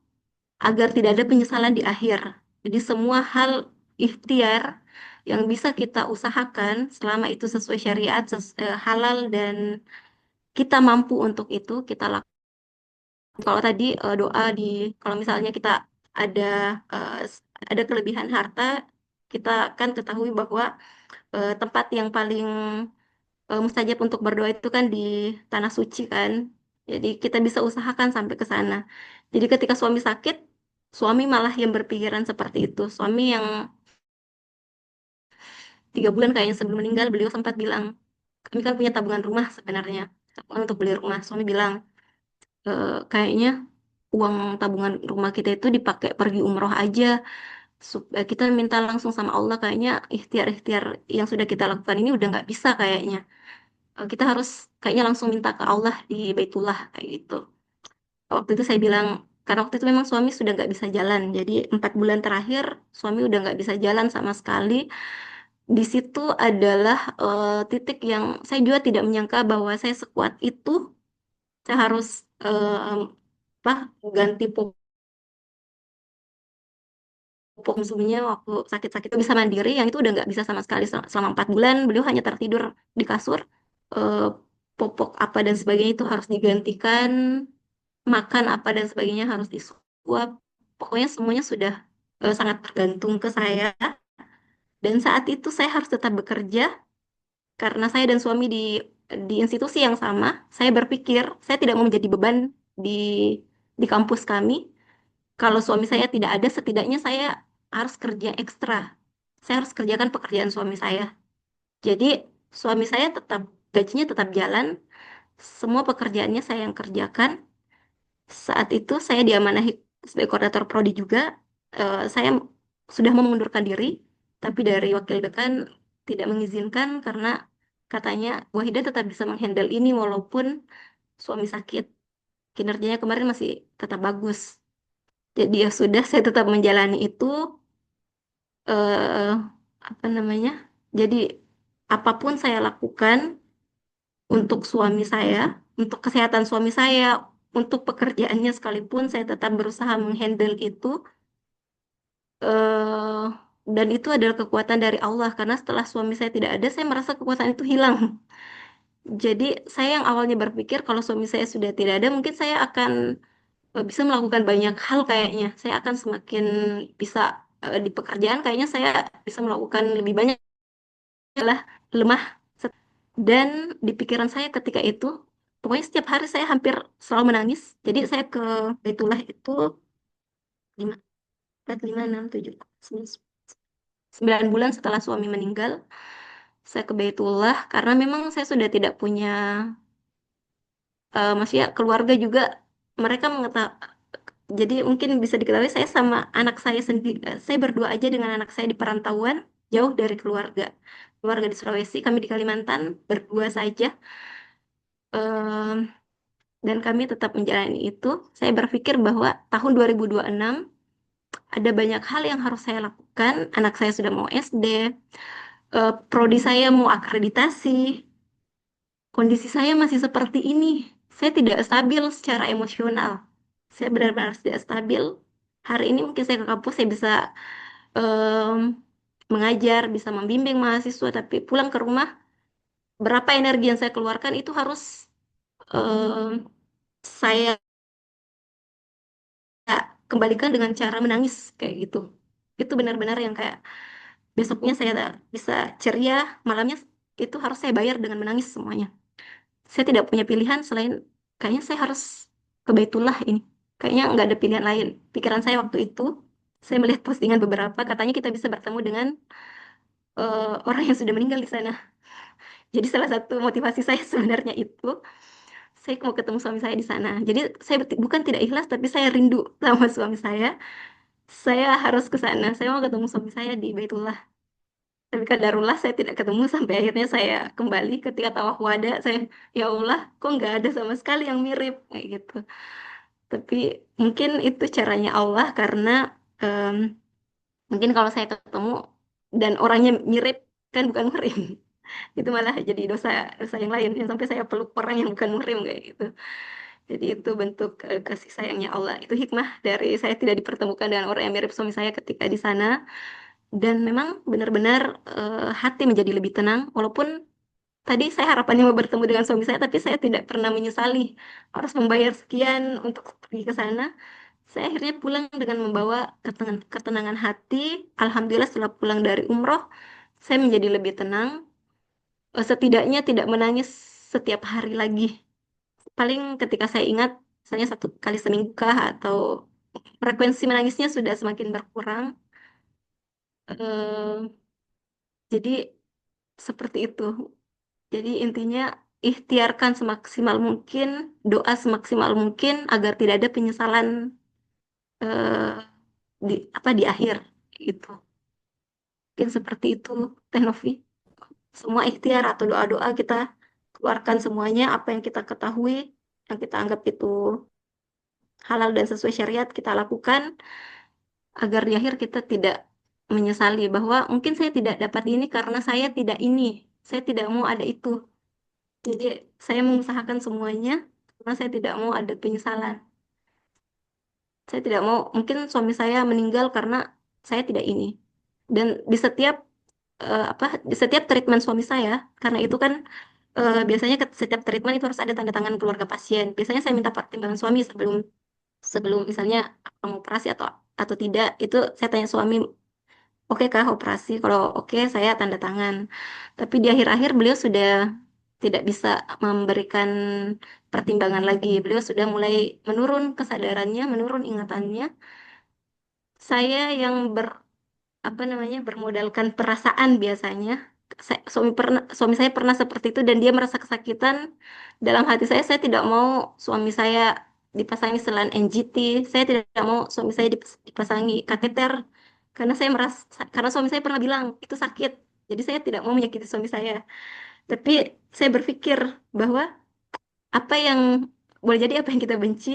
Speaker 2: agar tidak ada penyesalan di akhir. Jadi semua hal ikhtiar yang bisa kita usahakan selama itu sesuai syariat, halal dan kita mampu untuk itu kita lakukan. Kalau tadi doa kalau misalnya kita ada eh, ada kelebihan harta, kita kan ketahui bahwa tempat yang paling mustajab untuk berdoa itu kan di tanah suci kan. Jadi kita bisa usahakan sampai ke sana. Jadi ketika suami sakit, suami malah yang berpikiran seperti itu. Suami yang 3 bulan kayaknya sebelum meninggal, beliau sempat bilang, kami kan punya tabungan rumah sebenarnya, tabungan untuk beli rumah. Suami bilang, kayaknya uang tabungan rumah kita itu dipakai pergi umroh aja. Kita minta langsung sama Allah, kayaknya ikhtiar-ikhtiar yang sudah kita lakukan ini udah nggak bisa kayaknya. Kita harus kayaknya langsung minta ke Allah di Baitullah kayak gitu. Waktu itu saya bilang, karena waktu itu memang suami sudah nggak bisa jalan. Jadi 4 bulan terakhir suami udah nggak bisa jalan sama sekali. Di situ adalah titik yang saya juga tidak menyangka bahwa saya sekuat itu. Saya harus apa ganti popok musuhnya waktu sakit-sakit itu bisa mandiri. Yang itu udah nggak bisa sama sekali selama 4 bulan. Beliau hanya tertidur di kasur. Eh, Popok apa dan sebagainya itu harus digantikan. Makan apa dan sebagainya harus disuap. Pokoknya semuanya sudah sangat tergantung ke saya. Dan saat itu saya harus tetap bekerja karena saya dan suami di institusi yang sama. Saya berpikir saya tidak mau menjadi beban di di kampus kami. Kalau suami saya tidak ada, setidaknya saya harus kerja ekstra. Saya harus kerjakan pekerjaan suami saya. Jadi suami saya tetap gajinya tetap jalan. Semua pekerjaannya saya yang kerjakan. Saat itu saya diamanahi sebagai koordinator prodi juga. Saya sudah mau mengundurkan diri, tapi dari wakil dekan tidak mengizinkan karena katanya Wahidah tetap bisa menghandle ini walaupun suami sakit. Kinerjanya kemarin masih tetap bagus. Jadi ya sudah, saya tetap menjalani itu. eh, Apa namanya? Jadi apapun saya lakukan untuk suami saya, untuk kesehatan suami saya, untuk pekerjaannya sekalipun, saya tetap berusaha menghandle itu. Dan itu adalah kekuatan dari Allah karena setelah suami saya tidak ada, saya merasa kekuatan itu hilang. Jadi saya yang awalnya berpikir kalau suami saya sudah tidak ada, mungkin saya akan bisa melakukan banyak hal kayaknya. Saya akan semakin bisa di pekerjaan kayaknya saya bisa melakukan lebih banyak lah lemah. Dan di pikiran saya ketika itu, pokoknya setiap hari saya hampir selalu menangis. Jadi saya ke Baitullah itu 5, 4, 5, 6, 7, 9 bulan setelah suami meninggal. Saya ke Baitullah karena memang saya sudah tidak punya, maksudnya keluarga juga mereka mengetahui. Jadi mungkin bisa diketahui saya sama anak saya sendiri, saya berdua aja dengan anak saya di perantauan, jauh dari keluarga. Keluarga di Sulawesi, kami di Kalimantan, berdua saja. Em, dan kami tetap menjalani itu. Saya berpikir bahwa tahun 2026 ada banyak hal yang harus saya lakukan. Anak saya sudah mau SD, prodi saya mau akreditasi, kondisi saya masih seperti ini. Saya tidak stabil secara emosional. Saya benar-benar tidak stabil. Hari ini mungkin saya ke kampus, saya bisa em, mengajar, bisa membimbing mahasiswa, tapi pulang ke rumah, berapa energi yang saya keluarkan itu harus em, saya kembalikan dengan cara menangis kayak gitu. Itu benar-benar yang kayak besoknya saya bisa ceria, malamnya itu harus saya bayar dengan menangis semuanya. Saya tidak punya pilihan selain kayaknya saya harus ke Baitullah ini. Kayaknya nggak ada pilihan lain. Pikiran saya waktu itu, saya melihat postingan beberapa, katanya kita bisa bertemu dengan orang yang sudah meninggal di sana. Jadi salah satu motivasi saya sebenarnya itu, saya mau ketemu suami saya di sana. Jadi saya bukan tidak ikhlas, tapi saya rindu sama suami saya. Saya harus ke sana. Saya mau ketemu suami saya di Baitullah. Tapi kadarullah saya tidak ketemu sampai akhirnya saya kembali ketika tawaf wada. Saya, ya Allah, kok nggak ada sama sekali yang mirip kayak gitu. Tapi mungkin itu caranya Allah karena em, mungkin kalau saya ketemu dan orangnya mirip kan bukan murim. Itu malah jadi dosa dosa yang lain yang sampai saya peluk orang yang bukan muhrim kayak gitu. Jadi itu bentuk kasih sayangnya Allah. Itu hikmah dari saya tidak dipertemukan dengan orang yang mirip suami saya ketika di sana. Dan memang benar-benar hati menjadi lebih tenang. Walaupun tadi saya harapannya mau bertemu dengan suami saya, tapi saya tidak pernah menyesali harus membayar sekian untuk pergi ke sana. Saya akhirnya pulang dengan membawa ketenangan hati. Alhamdulillah setelah pulang dari umroh, saya menjadi lebih tenang. Setidaknya tidak menangis setiap hari lagi. Paling ketika saya ingat, misalnya 1 kali seminggu kah, atau frekuensi menangisnya sudah semakin berkurang. Eh, jadi seperti itu. Jadi intinya ikhtiarkan semaksimal mungkin, doa semaksimal mungkin agar tidak ada penyesalan eh, di akhir itu. Mungkin seperti itu, Teh Novi. Semua ikhtiar atau doa-doa kita keluarkan semuanya apa yang kita ketahui, yang kita anggap itu halal dan sesuai syariat kita lakukan agar di akhir kita tidak menyesali bahwa mungkin saya tidak dapat ini karena saya tidak ini, saya tidak mau ada itu. Jadi saya mengusahakan semuanya karena saya tidak mau ada penyesalan. Saya tidak mau mungkin suami saya meninggal karena saya tidak ini. Dan di setiap di setiap treatment suami saya, karena itu kan biasanya setiap treatment itu harus ada tanda tangan keluarga pasien. Biasanya saya minta pertimbangan suami sebelum sebelum misalnya mau operasi atau tidak. Itu saya tanya suami, oke kah operasi? Kalau oke, saya tanda tangan. Tapi di akhir-akhir beliau sudah tidak bisa memberikan pertimbangan lagi. Beliau sudah mulai menurun kesadarannya, menurun ingatannya. Saya yang apa namanya bermodalkan perasaan biasanya. Suami saya pernah seperti itu dan dia merasa kesakitan. Dalam hati saya tidak mau suami saya dipasangi selang NGT. Saya tidak mau suami saya dipasangi kateter karena saya merasa karena suami saya pernah bilang itu sakit. Jadi saya tidak mau menyakiti suami saya. Tapi saya berpikir bahwa apa yang boleh jadi apa yang kita benci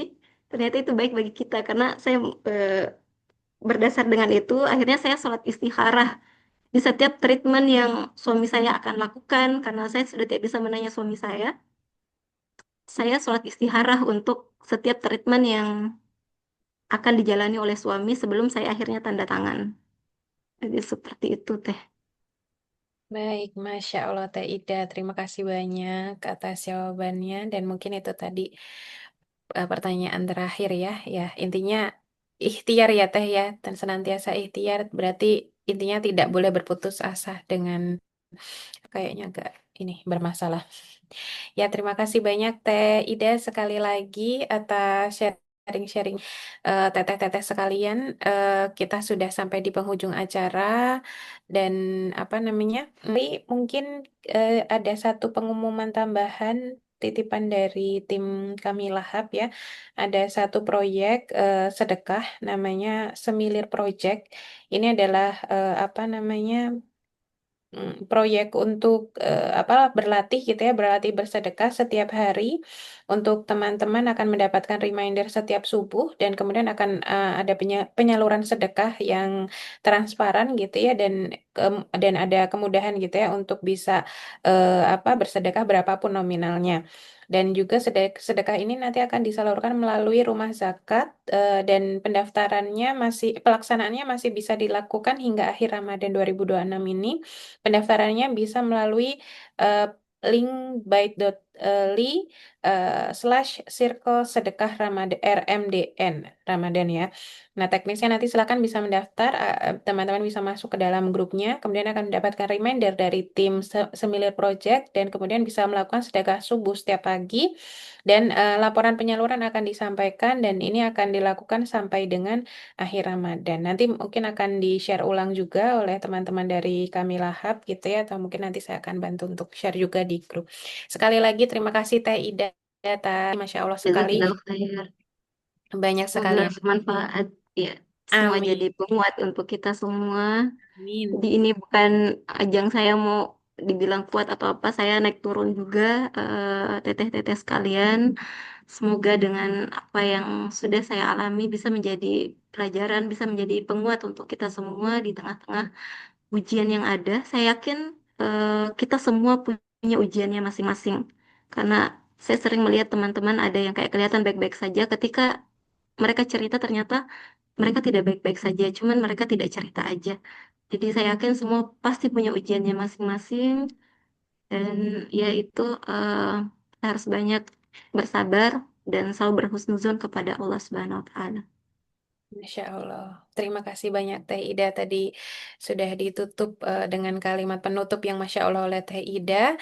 Speaker 2: ternyata itu baik bagi kita karena saya eh, berdasar dengan itu akhirnya saya sholat istikharah di setiap treatment yang suami saya akan lakukan, karena saya sudah tidak bisa menanya suami saya sholat istikharah untuk setiap treatment yang akan dijalani oleh suami sebelum saya akhirnya tanda tangan. Jadi seperti itu teh.
Speaker 1: Baik, Masya Allah Teh Ida, terima kasih banyak atas jawabannya dan mungkin itu tadi pertanyaan terakhir ya. Ya, intinya ikhtiar ya Teh ya, dan senantiasa ikhtiar berarti intinya tidak boleh berputus asa dengan kayaknya agak ini bermasalah. Ya, terima kasih banyak Teh Ida sekali lagi atas sharing-sharing teteh-teteh sekalian. Kita sudah sampai di penghujung acara dan apa namanya? Nanti mungkin ada satu pengumuman tambahan titipan dari tim kami Lahap ya. Ada satu proyek sedekah namanya Semilir Project. Ini adalah apa namanya? Proyek untuk apa berlatih gitu ya, berlatih bersedekah setiap hari untuk teman-teman akan mendapatkan reminder setiap subuh dan kemudian akan ada penyaluran sedekah yang transparan gitu ya dan ada kemudahan gitu ya untuk bisa apa bersedekah berapapun nominalnya. Dan juga sedekah ini nanti akan disalurkan melalui rumah zakat dan pendaftarannya pelaksanaannya masih bisa dilakukan hingga akhir Ramadan 2026 ini. Pendaftarannya bisa melalui eh, link bit.ly slash Circle Sedekah Ramadan RMDN Ramadan ya. Nah, teknisnya nanti silakan bisa mendaftar, teman-teman bisa masuk ke dalam grupnya, kemudian akan mendapatkan reminder dari tim Semilir Project dan kemudian bisa melakukan sedekah subuh setiap pagi dan laporan penyaluran akan disampaikan dan ini akan dilakukan sampai dengan akhir Ramadan. Nanti mungkin akan di-share ulang juga oleh teman-teman dari kami Lahap gitu ya, atau mungkin nanti saya akan bantu untuk share juga di grup. Sekali lagi terima kasih Teh Ida, Masya Allah sekali,
Speaker 2: Jazakallahu khair.
Speaker 1: banyak sekali
Speaker 2: Semoga
Speaker 1: yang
Speaker 2: bermanfaat ya. Semua jadi
Speaker 1: amin.
Speaker 2: penguat untuk kita semua. Jadi
Speaker 1: Amin.
Speaker 2: ini bukan ajang saya mau dibilang kuat atau apa. Saya naik turun juga, teteh-teteh sekalian. Semoga dengan apa yang sudah saya alami bisa menjadi pelajaran, bisa menjadi penguat untuk kita semua di tengah-tengah ujian yang ada. Saya yakin kita semua punya ujiannya masing-masing. Karena saya sering melihat teman-teman ada yang kayak kelihatan baik-baik saja ketika mereka cerita ternyata mereka tidak baik-baik saja, cuman mereka tidak cerita aja. Jadi saya yakin semua pasti punya ujiannya masing-masing dan ya itu kita harus banyak bersabar dan selalu berhusnuzon kepada Allah Subhanahu wa taala.
Speaker 1: Masya Allah. Terima kasih banyak Teh Ida tadi sudah ditutup dengan kalimat penutup yang Masya Allah oleh Teh Ida.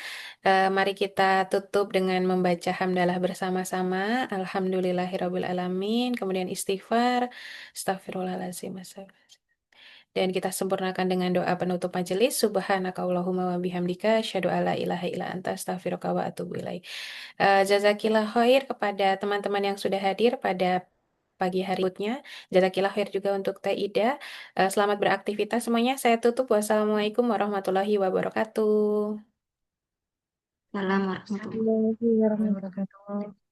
Speaker 1: Mari kita tutup dengan membaca hamdalah bersama-sama. Alhamdulillahirabbil alamin. Kemudian istighfar. Astagfirullahaladzim. Dan kita sempurnakan dengan doa penutup majelis. Subhanakallahumma wa bihamdika. Asyhadu alla ilaha illa anta astaghfiruka wa atubu ilaik. Jazakillah khair kepada teman-teman yang sudah hadir pada pagi hari berikutnya. Jazakillah khair juga untuk Teh Ida. Selamat beraktivitas semuanya. Saya tutup. Wassalamualaikum warahmatullahi wabarakatuh.
Speaker 2: Salam warahmatullahi
Speaker 1: Warahmatullahi wabarakatuh.